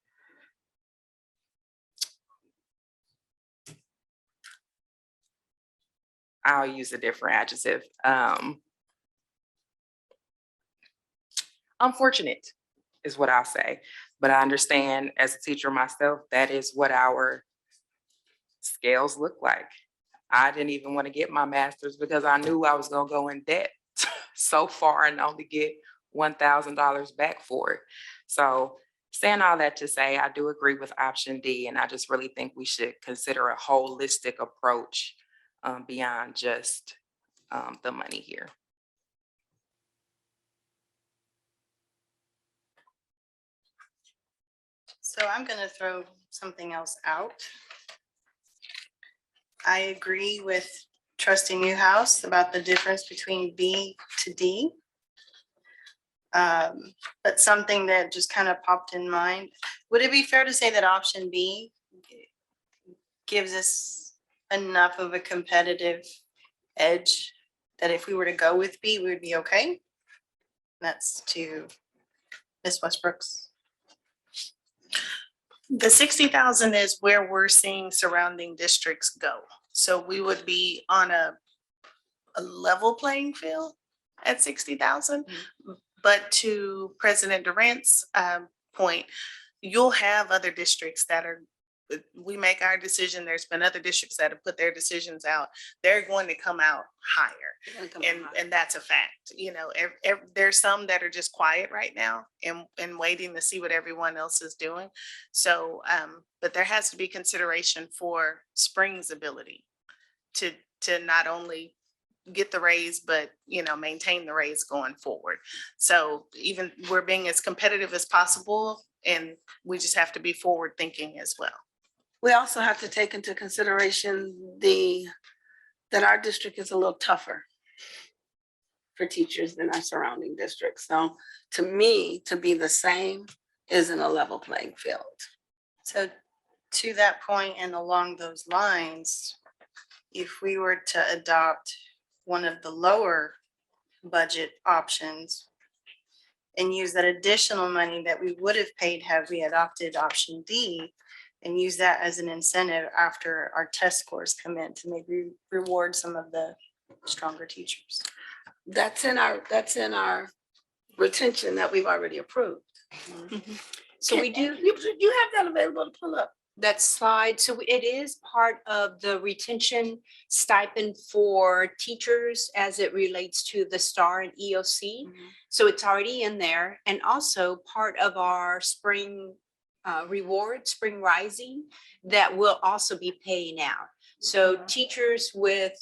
I'll use a different adjective. Unfortunate is what I'll say, but I understand as a teacher myself, that is what our scales look like. I didn't even want to get my master's because I knew I was going to go in debt so far and only get $1,000 back for it. So saying all that to say, I do agree with option D, and I just really think we should consider a holistic approach beyond just the money here. So I'm gonna throw something else out. I agree with Trustee Newhouse about the difference between B to D. But something that just kind of popped in mind, would it be fair to say that option B gives us enough of a competitive edge that if we were to go with B, we would be okay? That's to Ms. Westbrook's. The 60,000 is where we're seeing surrounding districts go. So we would be on a level playing field at 60,000. But to President Durant's point, you'll have other districts that are, we make our decision, there's been other districts that have put their decisions out. They're going to come out higher. And that's a fact, you know, there's some that are just quiet right now and waiting to see what everyone else is doing. So, but there has to be consideration for Spring's ability to not only get the raise, but, you know, maintain the raise going forward. So even we're being as competitive as possible, and we just have to be forward thinking as well. We also have to take into consideration that our district is a little tougher for teachers than our surrounding districts. So to me, to be the same isn't a level playing field. So to that point and along those lines, if we were to adopt one of the lower budget options and use that additional money that we would have paid had we adopted option D, and use that as an incentive after our test scores come in to maybe reward some of the stronger teachers. That's in our retention that we've already approved. So we do, You have that available to pull up. that slide, so it is part of the retention stipend for teachers as it relates to the STAR and EOC. So it's already in there, and also part of our spring reward, Spring Rising, that will also be paying out. So teachers with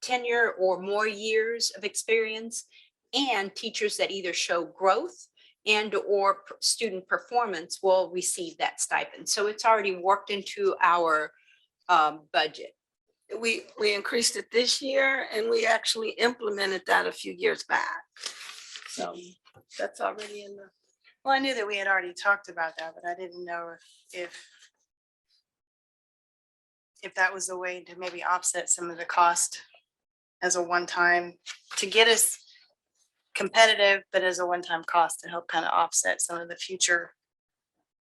tenure or more years of experience, and teachers that either show growth and or student performance will receive that stipend. So it's already worked into our budget. We increased it this year, and we actually implemented that a few years back. So that's already in the. Well, I knew that we had already talked about that, but I didn't know if that was a way to maybe offset some of the cost as a one-time, to get us competitive, but as a one-time cost to help kind of offset some of the future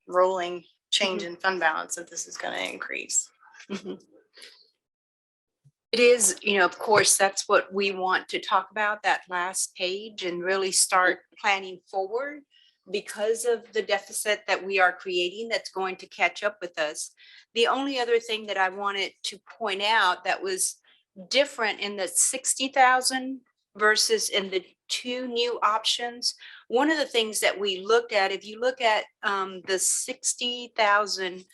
rolling change in fund balance if this is going to increase. It is, you know, of course, that's what we want to talk about, that last page, and really start planning forward because of the deficit that we are creating that's going to catch up with us. The only other thing that I wanted to point out that was different in the 60,000 versus in the two new options. One of the things that we looked at, if you look at the 60,000,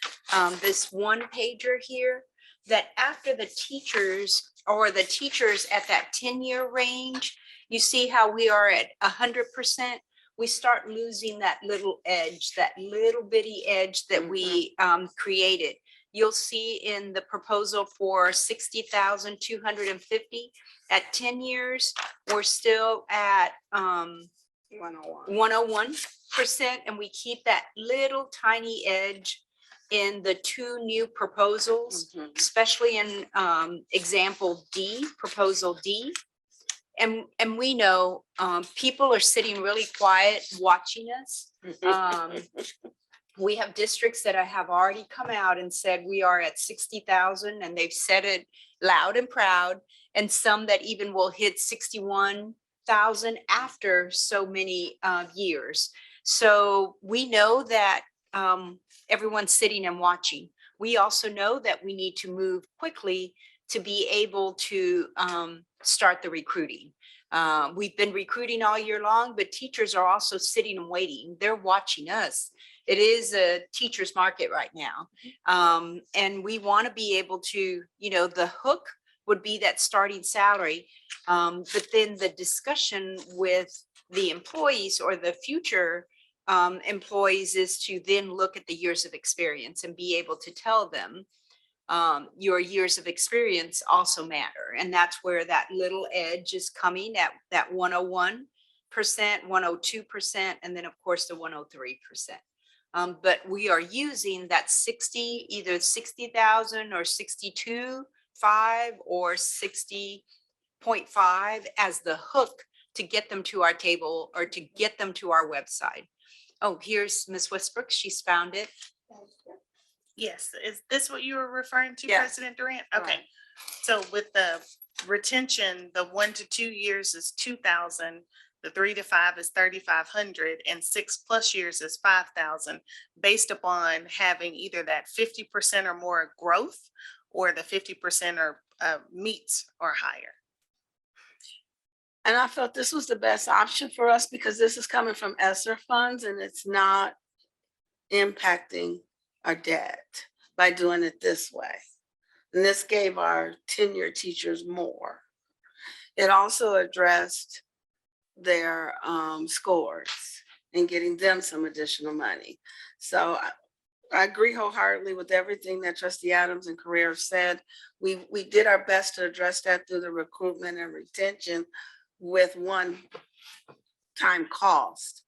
this one pager here, that after the teachers or the teachers at that 10-year range, you see how we are at 100%. We start losing that little edge, that little bitty edge that we created. You'll see in the proposal for 60,250 at 10 years, we're still at 101%, and we keep that little tiny edge in the two new proposals, especially in example D, proposal D. And we know people are sitting really quiet watching us. We have districts that have already come out and said we are at 60,000, and they've said it loud and proud, and some that even will hit 61,000 after so many years. So we know that everyone's sitting and watching. We also know that we need to move quickly to be able to start the recruiting. We've been recruiting all year long, but teachers are also sitting and waiting. They're watching us. It is a teacher's market right now. And we want to be able to, you know, the hook would be that starting salary. But then the discussion with the employees or the future employees is to then look at the years of experience and be able to tell them your years of experience also matter. And that's where that little edge is coming at that 101%, 102%, and then of course the 103%. But we are using that 60, either 60,000 or 62.5 or 60 0.5 as the hook to get them to our table or to get them to our website. Oh, here's Ms. Westbrook. She's found it. Yes, is this what you were referring to, Yes. President Durant? Okay, Right. so with the retention, the 1 to 2 years is 2,000, the 3 to 5 is 3,500, and 6+ years is 5,000, based upon having either that 50% or more growth or the 50% or meets or higher. And I felt this was the best option for us because this is coming from ESSER funds and it's not impacting our debt by doing it this way. And this gave our tenured teachers more. It also addressed their scores and getting them some additional money. So I agree wholeheartedly with everything that Trustee Adams and Carrera said. We did our best to address that through the recruitment and retention with one-time cost.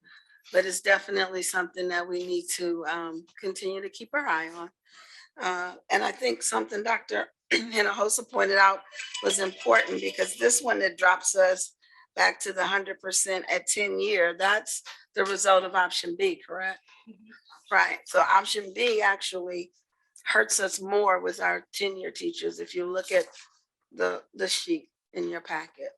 But it's definitely something that we need to continue to keep our eye on. And I think something Dr. Hinojosa pointed out was important because this one that drops us back to the 100% at 10-year, that's the result of option B, correct? Right, so option B actually hurts us more with our tenure teachers if you look at the sheet in your packet.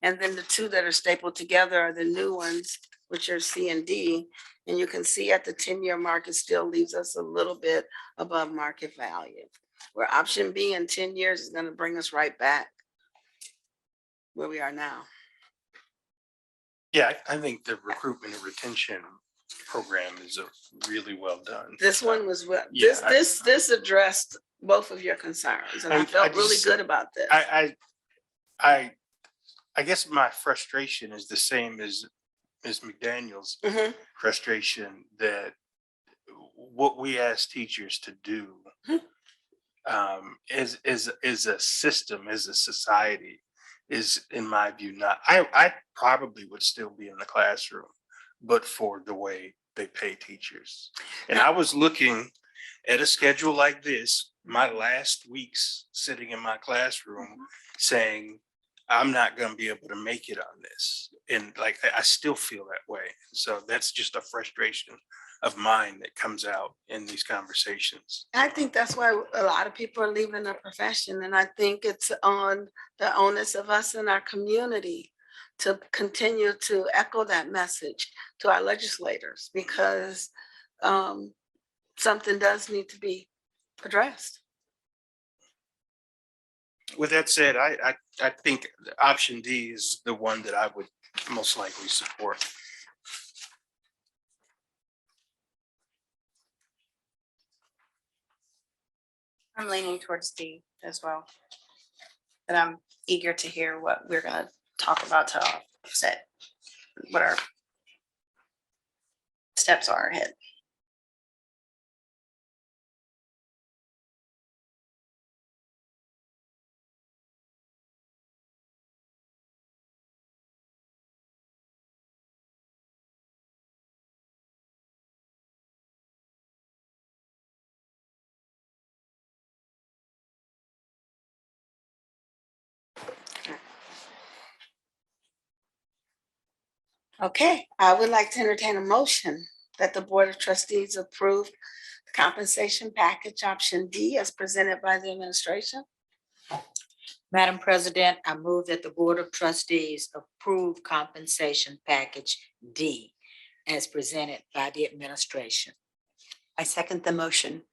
And then the two that are stapled together are the new ones, which are C and D. And you can see at the 10-year mark, it still leaves us a little bit above market value. Where option B in 10 years is gonna bring us right back where we are now. Yeah, I think the recruitment and retention program is really well done. This one was, Yeah, this addressed both of your concerns and I I felt really just- good about this. I guess my frustration is the same as Ms. McDaniel's Mhm. frustration that what we ask teachers to do is a system, is a society, is in my view not. I probably would still be in the classroom, but for the way they pay teachers. And I was looking at a schedule like this, my last weeks sitting in my classroom saying, I'm not going to be able to make it on this. And like, I still feel that way. So that's just a frustration of mine that comes out in these conversations. I think that's why a lot of people are leaving the profession. And I think it's on the onus of us in our community to continue to echo that message to our legislators because something does need to be addressed. With that said, I think option D is the one that I would most likely support. I'm leaning towards D as well. But I'm eager to hear what we're gonna talk about to offset what our steps are ahead. Okay, I would like to entertain a motion that the Board of Trustees approve the compensation package option D as presented by the administration. Madam President, I move that the Board of Trustees approve compensation package D as presented by the administration. I second the motion.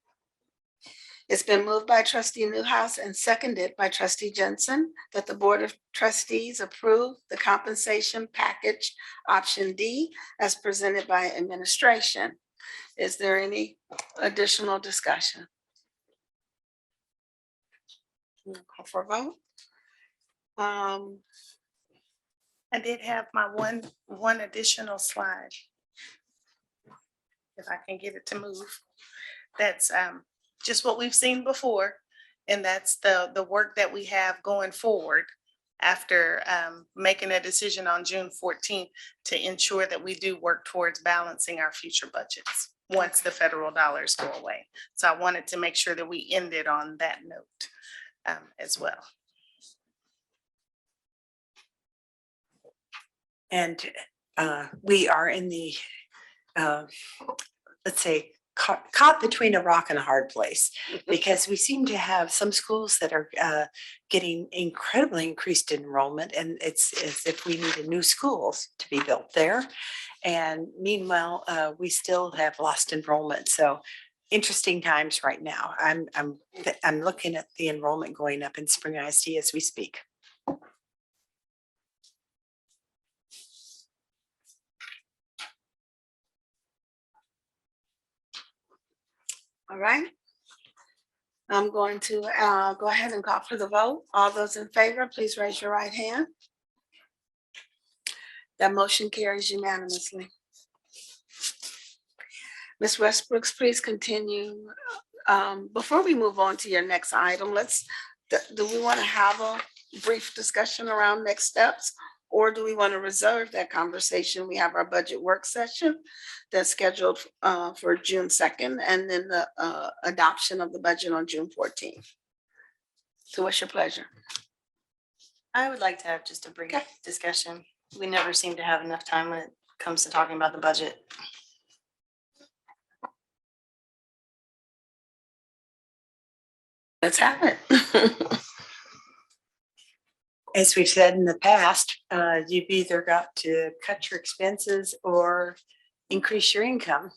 It's been moved by trustee Newhouse and seconded by trustee Jensen that the Board of Trustees approve the compensation package option D as presented by administration. Is there any additional discussion? Call for a vote. I did have my one additional slide. If I can get it to move. That's just what we've seen before. And that's the work that we have going forward after making a decision on June 14th to ensure that we do work towards balancing our future budgets once the federal dollars go away. So I wanted to make sure that we ended on that note as well. And we are in the, let's say, caught between a rock and a hard place, because we seem to have some schools that are getting incredibly increased enrollment, and it's as if we needed new schools to be built there. And meanwhile, we still have lost enrollment. So interesting times right now. I'm looking at the enrollment going up in Spring ISD as we speak. All right. I'm going to go ahead and call for the vote. All those in favor, please raise your right hand. That motion carries unanimously. Ms. Westbrooks, please continue. Before we move on to your next item, do we want to have a brief discussion around next steps? Or do we want to reserve that conversation? We have our budget work session that's scheduled for June 2nd, and then the adoption of the budget on June 14th. So what's your pleasure? I would like to have just a brief Okay. discussion. We never seem to have enough time when it comes to talking about the budget. Let's have it. As we've said in the past, you've either got to cut your expenses or increase your income.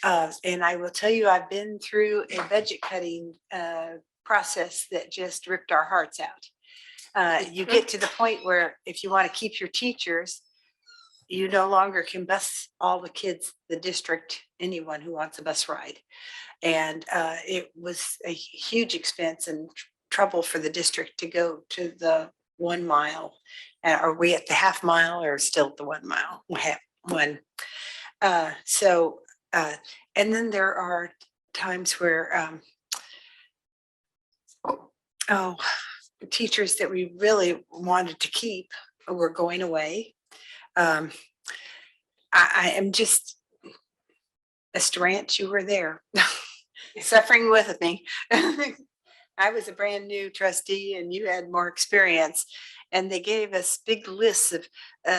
And I will tell you, I've been through a budget cutting process that just ripped our hearts out. You get to the point where if you want to keep your teachers, you no longer can bus all the kids, the district, anyone who wants a bus ride. And it was a huge expense and trouble for the district to go to the 1 mile. Are we at the half mile or still at the 1 mile? One. And then there are times where, teachers that we really wanted to keep were going away. I am just, Mr. Ranch, you were there, suffering with me. I was a brand new trustee and you had more experience. And they gave us big lists of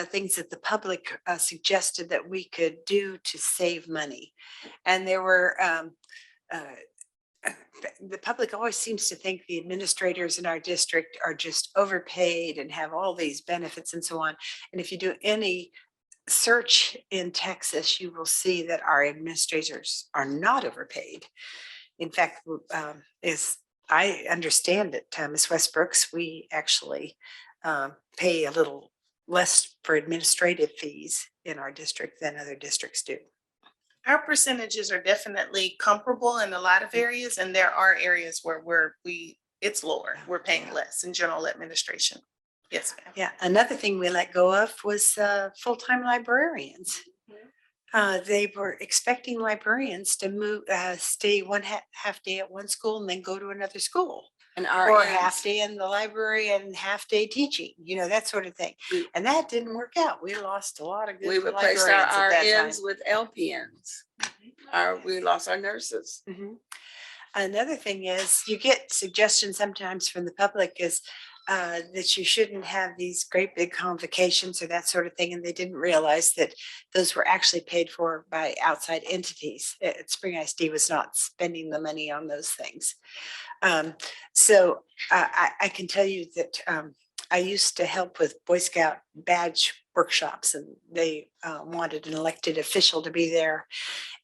things that the public suggested that we could do to save money. And there were, the public always seems to think the administrators in our district are just overpaid and have all these benefits and so on. And if you do any search in Texas, you will see that our administrators are not overpaid. In fact, as I understand it, Ms. Westbrooks, we actually pay a little less for administrative fees in our district than other districts do. Our percentages are definitely comparable in a lot of areas, and there are areas where it's lower. We're paying less in general administration. Yes, ma'am. Yeah, another thing we let go of was full-time librarians. They were expecting librarians to move, stay half day at one school and then go to another school. And Or half day in the library and half day teaching, that sort of thing. Mm. And that didn't work out. We lost a lot of good we librarians replaced at our that time. RNs with LPNs. We lost our nurses. Mhm. Another thing is you get suggestions sometimes from the public is that you shouldn't have these great big convocations or that sort of thing. And they didn't realize that those were actually paid for by outside entities. Spring ISD was not spending the money on those things. So I can tell you that I used to help with Boy Scout badge workshops, and they wanted an elected official to be there.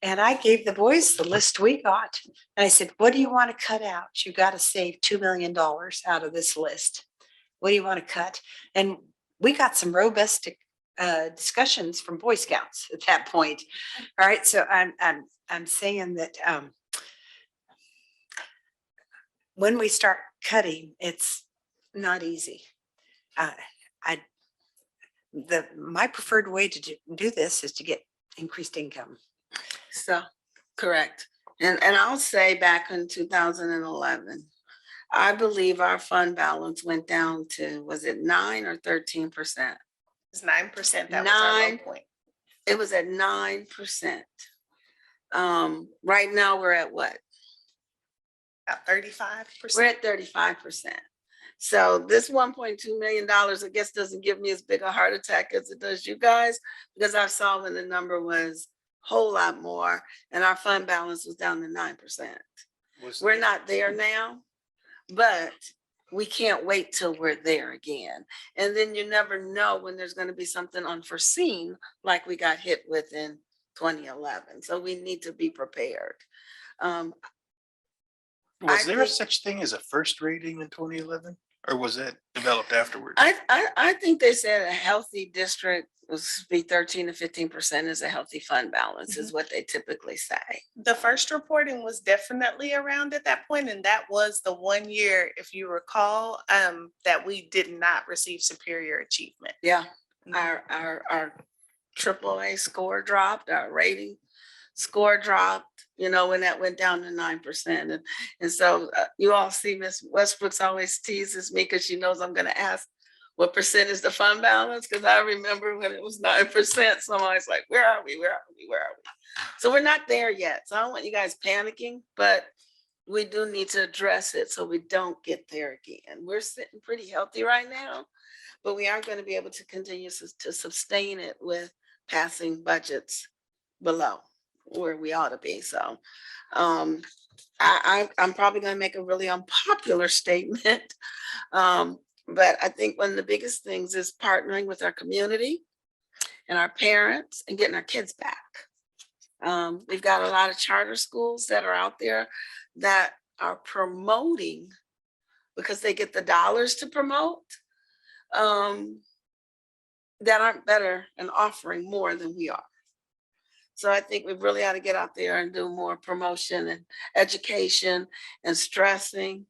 And I gave the boys the list we got. And I said, what do you want to cut out? You got to save $2 million out of this list. What do you want to cut? And we got some robust discussions from Boy Scouts at that point. All right. So I'm saying that when we start cutting, it's not easy. My preferred way to do this is to get increased income. So, correct. And I'll say back in 2011, I believe our fund balance went down to, was it 9 or 13%? It's 9%. That was our low 9. point. It was at 9%. Right now we're at what? About 35%. We're at 35%. So this $1.2 million, I guess, doesn't give me as big a heart attack as it does you guys, because I saw when the number was a whole lot more and our fund balance was down to 9%. Was- We're not there now, but we can't wait till we're there again. And then you never know when there's going to be something unforeseen like we got hit with in 2011. So we need to be prepared. Was I there a think- such thing as a first rating in 2011? Or was that developed afterwards? I think they said a healthy district was be 13 to 15% is a healthy fund balance is what they typically say. The first reporting was definitely around at that point, and that was the 1 year, if you recall, that we did not receive superior achievement. Yeah, Mhm. our AAA score dropped, our rating score dropped, when that went down to 9%. And so you all see Miss Westbrook's always teases me because she knows I'm gonna ask what percent is the fund balance? Because I remember when it was 9%, so I'm always like, where are we? Where are we? Where are we? So we're not there yet. So I don't want you guys panicking, but we do need to address it so we don't get there again. We're sitting pretty healthy right now, but we aren't going to be able to continue to sustain it with passing budgets below where we ought to be. So I'm probably going to make a really unpopular statement. But I think one of the biggest things is partnering with our community and our parents and getting our kids back. We've got a lot of charter schools that are out there that are promoting because they get the dollars to promote, that aren't better and offering more than we are. So I think we really ought to get out there and do more promotion and education and stressing.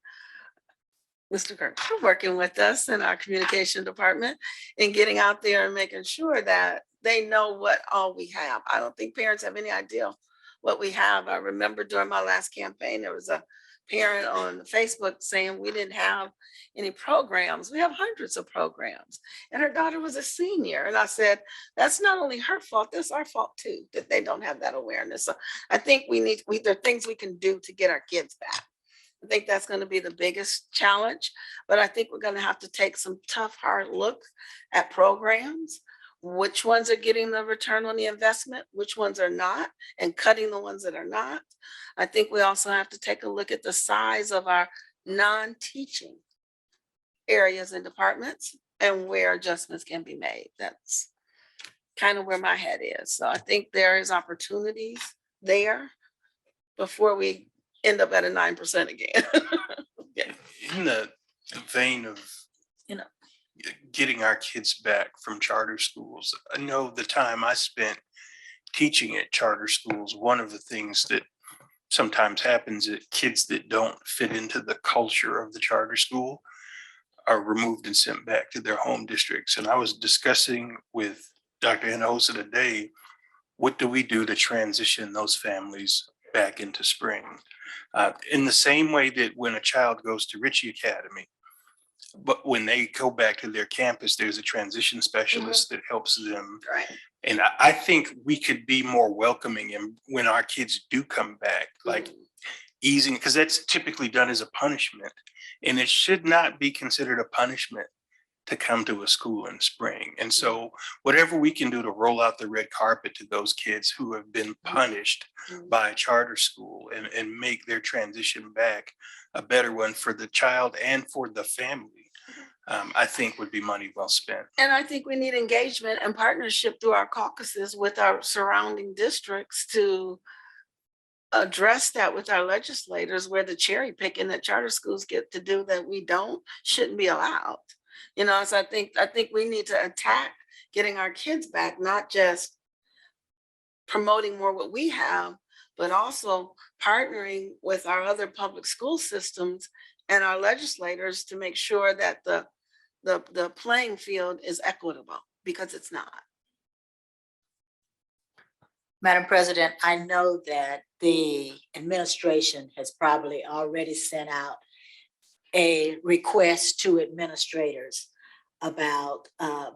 Mr. Kirk, you're working with us in our communication department and getting out there and making sure that they know what all we have. I don't think parents have any idea what we have. I remember during my last campaign, there was a parent on Facebook saying we didn't have any programs. We have hundreds of programs. And her daughter was a senior. And I said, that's not only her fault, that's our fault too, that they don't have that awareness. So I think there are things we can do to get our kids back. I think that's going to be the biggest challenge, but I think we're going to have to take some tough, hard look at programs, which ones are getting the return on the investment, which ones are not, and cutting the ones that are not. I think we also have to take a look at the size of our non-teaching areas and departments and where adjustments can be made. That's kind of where my head is. So I think there is opportunities there before we end up at a 9% again. Yeah. In the vein of, getting our kids back from charter schools, I know the time I spent teaching at charter schools, one of the things that sometimes happens is kids that don't fit into the culture of the charter school are removed and sent back to their home districts. And I was discussing with Dr. Hinojosa today, what do we do to transition those families back into Spring? In the same way that when a child goes to Ritchie Academy, but when they go back to their campus, there's a transition specialist that helps them. Right. And I think we could be more welcoming and when our kids do come back, like easing, because that's typically done as a punishment. And it should not be considered a punishment to come to a school in spring. And so whatever we can do to roll out the red carpet to those kids who have been punished by a charter school and make their transition back a better one for the child and for the family, I think would be money well spent. And I think we need engagement and partnership through our caucuses with our surrounding districts to address that with our legislators, where the cherry picking that charter schools get to do that we don't, shouldn't be allowed. So I think we need to attack getting our kids back, not just promoting more what we have, but also partnering with our other public school systems and our legislators to make sure that the playing field is equitable, because it's not. Madam President, I know that the administration has probably already sent out a request to administrators about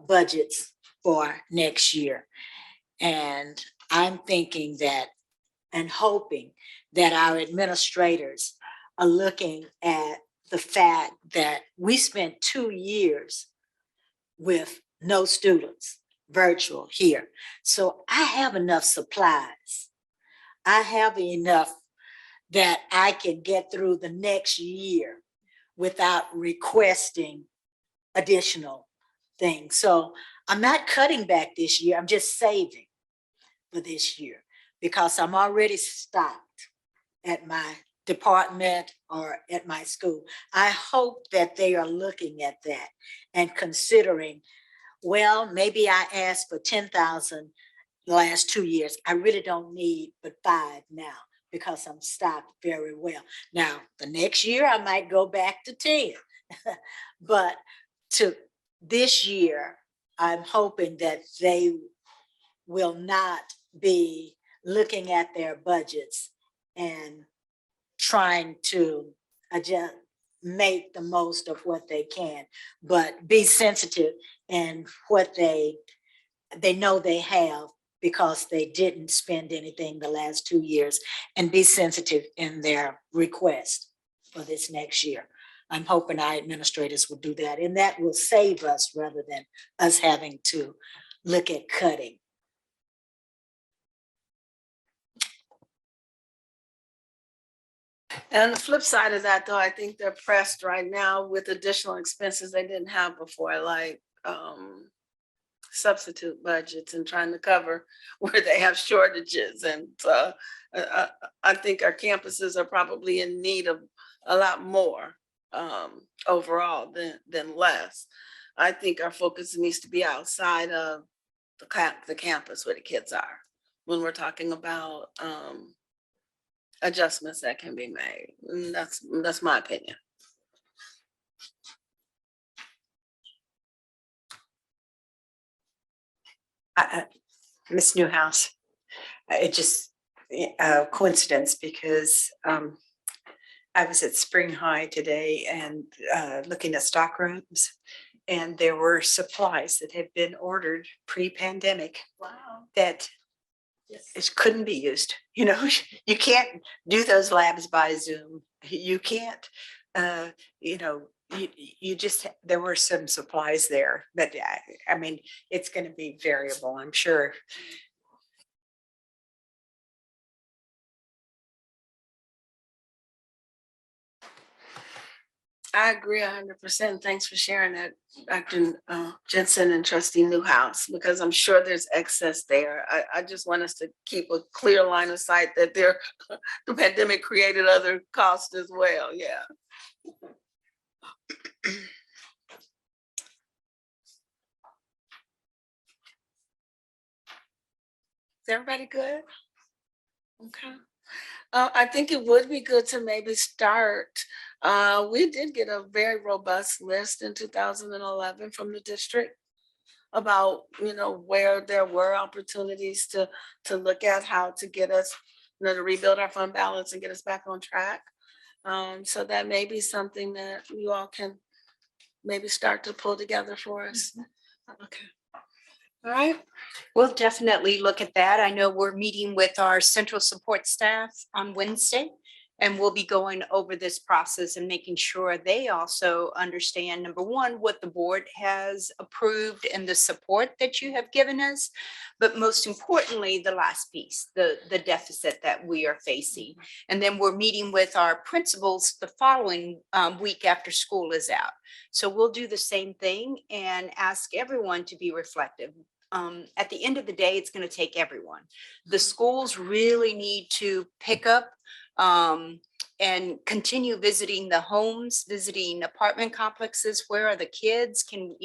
budgets for next year. And I'm thinking that and hoping that our administrators are looking at the fact that we spent 2 years with no students, virtual here. So I have enough supplies. I have enough that I can get through the next year without requesting additional things. So I'm not cutting back this year. I'm just saving for this year because I'm already stocked at my department or at my school. I hope that they are looking at that and considering, well, maybe I asked for 10,000 the last 2 years. I really don't need but 5 now because I'm stocked very well. Now, the next year I might go back to 10. But to this year, I'm hoping that they will not be looking at their budgets and trying to adjust, make the most of what they can, but be sensitive in what they know they have because they didn't spend anything the last 2 years, and be sensitive in their request for this next year. I'm hoping our administrators will do that, and that will save us rather than us having to look at cutting. And on the flip side of that, though, I think they're pressed right now with additional expenses they didn't have before, like substitute budgets and trying to cover where they have shortages. And I think our campuses are probably in need of a lot more overall than less. I think our focus needs to be outside of the campus where the kids are when we're talking about adjustments that can be made. And that's my opinion. Ms. Newhouse, it just a coincidence because I was at Spring High today and looking at stock rooms, and there were supplies that had been ordered pre-pandemic. Wow. That it couldn't be used. You know, you can't do those labs by Zoom. You can't, you know, you just, there were some supplies there, but I mean, it's going to be variable, I'm sure. I agree 100%. Thanks for sharing that, Dr. Jensen and Trustee Newhouse, because I'm sure there's excess there. I just want us to keep a clear line of sight that the pandemic created other costs as well. Yeah. Is everybody good? Okay. I think it would be good to maybe start. We did get a very robust list in 2011 from the district about, you know, where there were opportunities to look at how to get us, you know, to rebuild our fund balance and get us back on track. So that may be something that you all can maybe start to pull together for us. Okay. All right. We'll definitely look at that. I know we're meeting with our central support staff on Wednesday, and we'll be going over this process and making sure they also understand, number one, what the board has approved and the support that you have given us. But most importantly, the last piece, the deficit that we are facing. And then we're meeting with our principals the following week after school is out. So we'll do the same thing and ask everyone to be reflective. At the end of the day, it's going to take everyone. The schools really need to pick up and continue visiting the homes, visiting apartment complexes. Where are the kids? Can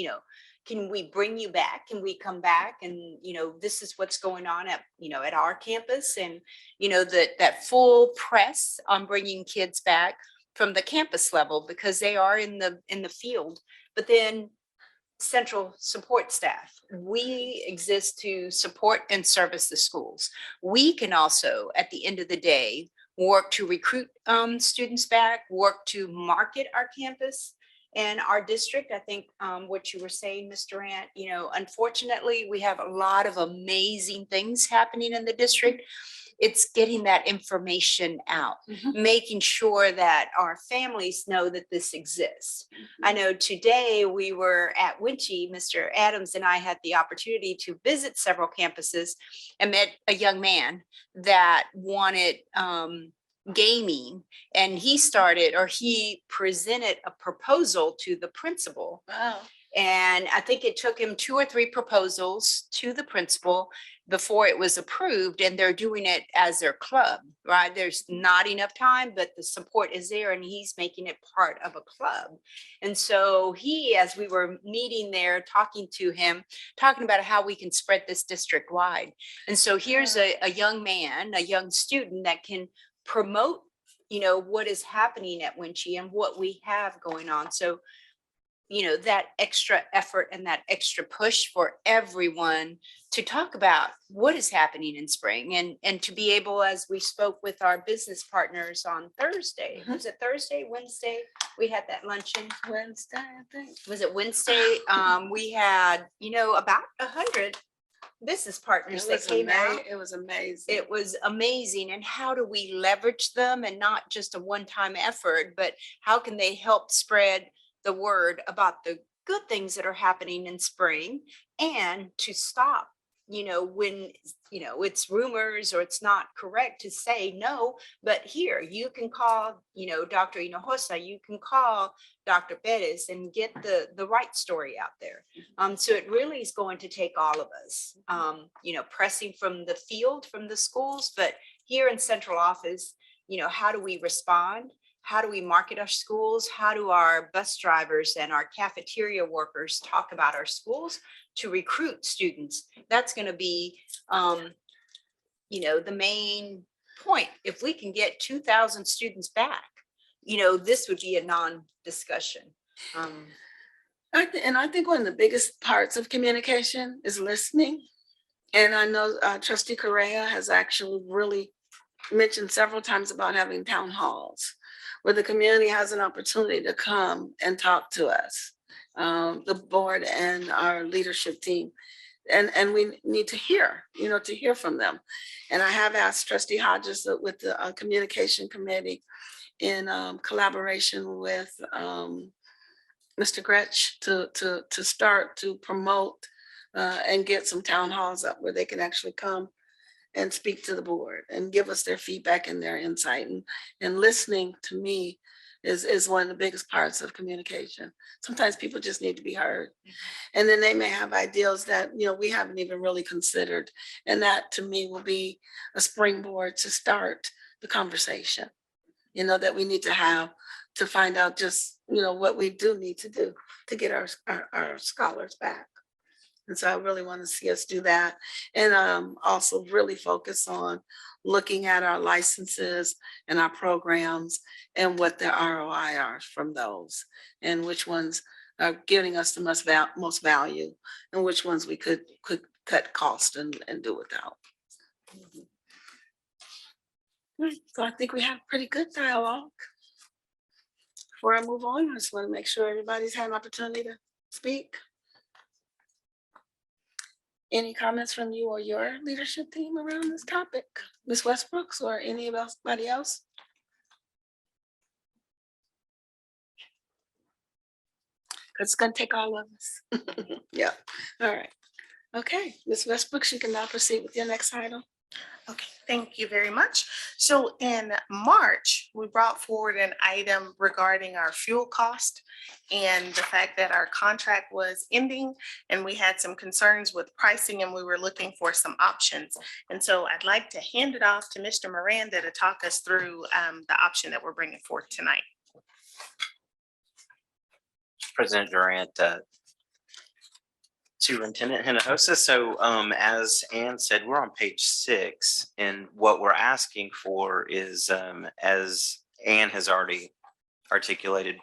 we bring you back? Can we come back? And, you know, this is what's going on at, you know, at our campus, and, you know, that full press on bringing kids back from the campus level, because they are in the field. But then central support staff, we exist to support and service the schools. We can also, at the end of the day, work to recruit students back, work to market our campus and our district. I think what you were saying, Ms. Durant, you know, unfortunately, we have a lot of amazing things happening in the district, it's getting that information out, Mhm. making sure that our families know that this exists. I know today we were at Winchie, Mr. Adams and I had the opportunity to visit several campuses and met a young man that wanted gaming, and he presented a proposal to the principal. Wow. And I think it took him 2 or 3 proposals to the principal before it was approved, and they're doing it as their club, right? There's not enough time, but the support is there and he's making it part of a club. And so as we were meeting there, talking to him, talking about how we can spread this district wide. And so here's a young man, a young student that can promote, what is happening at Winchie and what we have going on. So that extra effort and that extra push for everyone to talk about what is happening in spring, and to be able, as we spoke with our business partners on Thursday, was it Thursday, Wednesday? We had that luncheon. Wednesday, I think. Was it Wednesday? We had, about 100 business partners that came out. It was amazing. It was amazing. And how do we leverage them, and not just a one-time effort, but how can they help spread the word about the good things that are happening in spring, and to stop, when, it's rumors or it's not correct to say no, but here you can call, Dr. Hinojosa, you can call Dr. Perez and get the right story out there. So it really is going to take all of us, pressing from the field, from the schools, but here in central office, how do we respond? How do we market our schools? How do our bus drivers and our cafeteria workers talk about our schools to recruit students? That's going to be, the main point. If we can get 2,000 students back, this would be a non-discussion. I think one of the biggest parts of communication is listening. And I know Trustee Correa has actually really mentioned several times about having town halls where the community has an opportunity to come and talk to us, the board and our leadership team. And we need to hear, to hear from them. And I have asked Trustee Hodges with the communication committee in collaboration with Mr. Gretsch to start to promote and get some town halls up where they can actually come and speak to the board and give us their feedback and their insight. And listening, to me, is one of the biggest parts of communication. Sometimes people just need to be heard. And then they may have ideas that, we haven't even really considered. And that, to me, will be a springboard to start the conversation, that we need to have to find out just, what we do need to do to get our scholars back. And so I really want to see us do that. And also really focus on looking at our licenses and our programs and what the ROI are from those, and which ones are giving us the most value, and which ones we could cut cost and do without. Right, so I think we have pretty good dialogue. Before I move on, I just want to make sure everybody's had an opportunity to speak. Any comments from you or your leadership team around this topic? Ms. Westbrooks or anybody else? Because it's going to take all of us. Yeah, all right. Okay, Ms. Westbrooks, you can now proceed with your next item. Okay, thank you very much. So in March, we brought forward an item regarding our fuel cost and the fact that our contract was ending, and we had some concerns with pricing, and we were looking for some options. And so I'd like to hand it off to Mr. Miranda to talk us through the option that we're bringing forth tonight. President Durant, Superintendent Hinojosa. So as Ann said, we're on page 6, and what we're asking for is, as Ann has already articulated,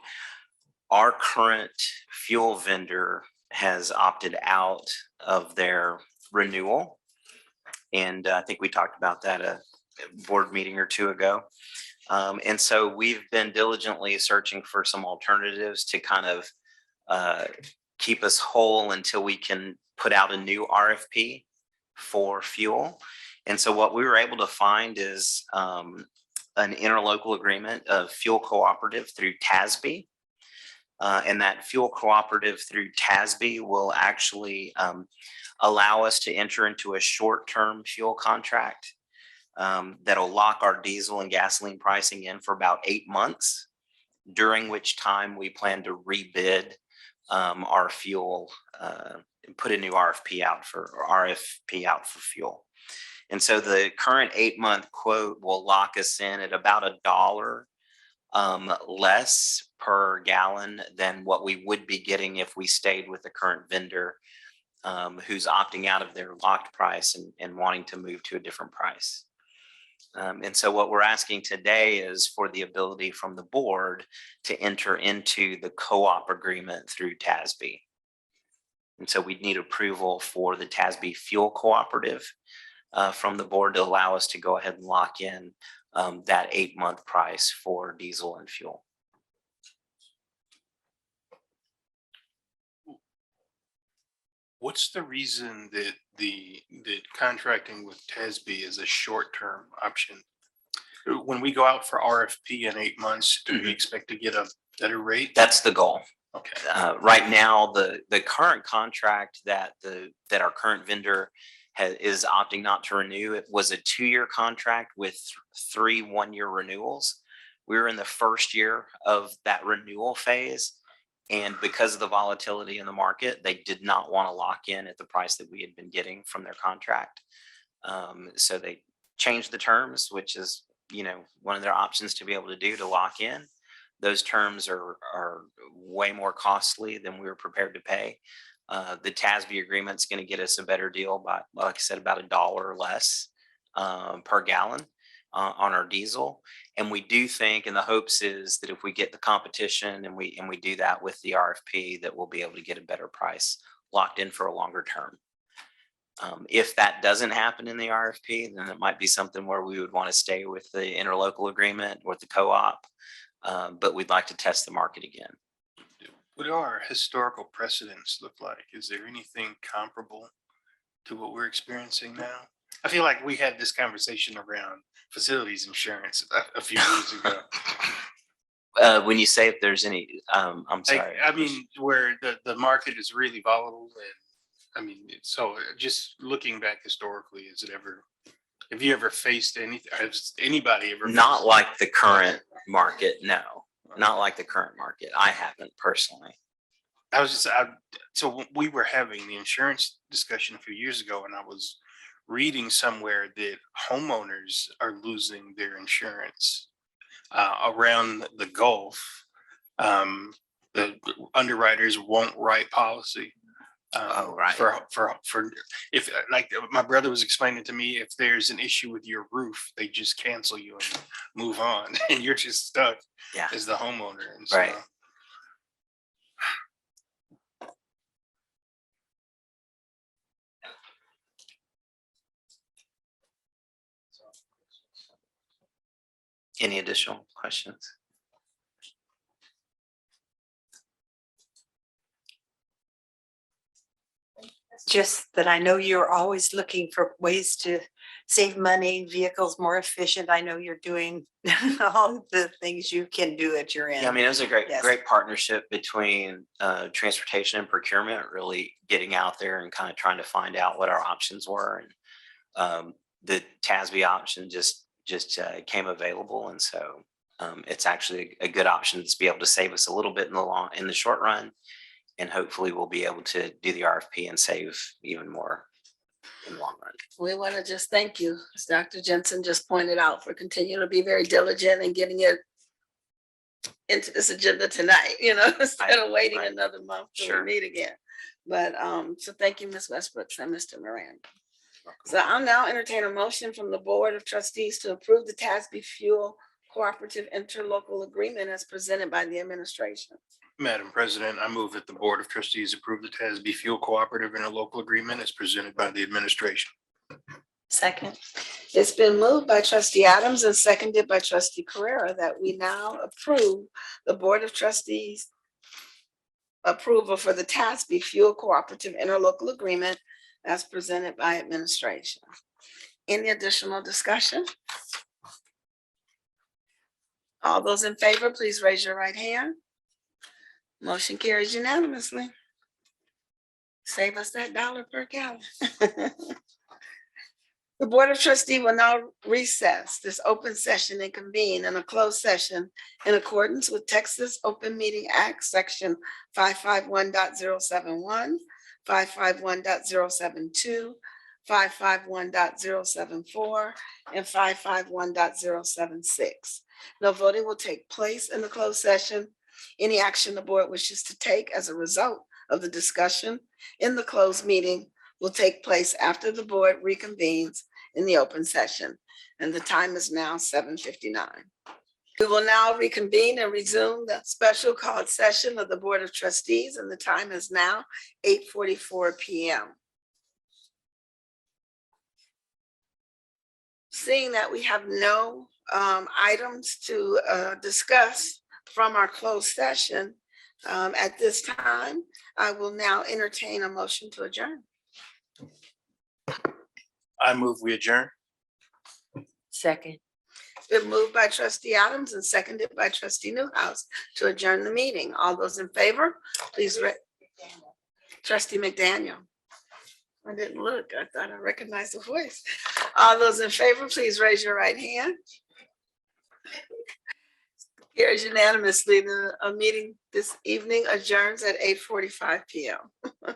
our current fuel vendor has opted out of their renewal. And I think we talked about that a board meeting or 2 ago. And so we've been diligently searching for some alternatives to kind of keep us whole until we can put out a new RFP for fuel. And so what we were able to find is an interlocal agreement of fuel cooperative through TASB. And that fuel cooperative through TASB will actually allow us to enter into a short-term fuel contract that'll lock our diesel and gasoline pricing in for about 8 months, during which time we plan to rebid our fuel and put a new RFP out for fuel. And so the current 8-month quote will lock us in at about $1 less per gallon than what we would be getting if we stayed with the current vendor who's opting out of their locked price and wanting to move to a different price. And so what we're asking today is for the ability from the board to enter into the co-op agreement through TASB. And so we'd need approval for the TASB fuel cooperative from the board to allow us to go ahead and lock in that 8-month price for diesel and fuel. What's the reason that that contracting with TASB is a short-term option? When we go out for RFP in 8 months, do we expect to get a better rate? That's the goal. Okay. Right now, the current contract that our current vendor is opting not to renew, it was a 2-year contract with 3 one-year renewals. We were in the first year of that renewal phase. And because of the volatility in the market, they did not want to lock in at the price that we had been getting from their contract. So they changed the terms, which is, one of their options to be able to do to lock in. Those terms are way more costly than we were prepared to pay. The TASB agreement is going to get us a better deal by, like I said, about $1 less per gallon on our diesel. And we do think, and the hopes is that if we get the competition and we do that with the RFP, that we'll be able to get a better price locked in for a longer term. If that doesn't happen in the RFP, then it might be something where we would want to stay with the interlocal agreement or the co-op, but we'd like to test the market again. What do our historical precedents look like? Is there anything comparable to what we're experiencing now? I feel like we had this conversation around facilities insurance a few years ago. When you say if there's any, I'm sorry. I mean, where the market is really volatile, and so just looking back historically, have you ever faced anything? Has anybody ever? Not like the current market, no. Not like the current market. I haven't personally. So we were having the insurance discussion a few years ago, and I was reading somewhere that homeowners are losing their insurance around the Gulf. The underwriters won't write policy. Right. For if, like my brother was explaining to me, if there's an issue with your roof, they just cancel you and move on, and you're just stuck as the homeowner. And so, right. Any additional questions? Just that I know you're always looking for ways to save money, vehicles more efficient. I know you're doing all the things you can do at your end. Yeah, it was a great, Yes. great partnership between transportation and procurement, really getting out there and kind of trying to find out what our options were. And the TASB option just came available. And so it's actually a good option to be able to save us a little bit in the short run. And hopefully we'll be able to do the RFP and save even more in the long run. We want to just thank you, as Dr. Jensen just pointed out, for continuing to be very diligent and getting it into this agenda tonight, instead of waiting Right. another month till Sure. we meet again. But so thank you, Ms. Westbrooks and Mr. Moran. So I'll now entertain a motion from the Board of Trustees to approve the TASB Fuel Cooperative Interlocal Agreement as presented by the administration. Madam President, I move that the Board of Trustees approve the TASB Fuel Cooperative Interlocal Agreement as presented by the administration. Second. It's been moved by Trustee Adams and seconded by Trustee Carrera that we now approve the Board of Trustees approval for the TASB Fuel Cooperative Interlocal Agreement as presented by administration. Any additional discussion? All those in favor, please raise your right hand. Motion carries unanimously. Save us that $1 per gallon. The Board of Trustees will now recess this open session and convene in a closed session in accordance with Texas Open Meeting Act, Section 551.071, 551.072, 551.074, and 551.076. No voting will take place in the closed session. Any action the board wishes to take as a result of the discussion in the closed meeting will take place after the board reconvenes in the open session. And the time is now 7:59. We will now reconvene and resume the special called session of the Board of Trustees, and the time is now 8:44 p.m. Seeing that we have no items to discuss from our closed session at this time, I will now entertain a motion to adjourn. I move we adjourn. Second. It's been moved by trustee Adams and seconded by trustee Newhouse to adjourn the meeting. All those in favor, please. Trustee McDaniel. I didn't look. I thought I recognized the voice. All those in favor, please raise your right hand. Carries unanimously. The meeting this evening adjourns at 8:45 p.m.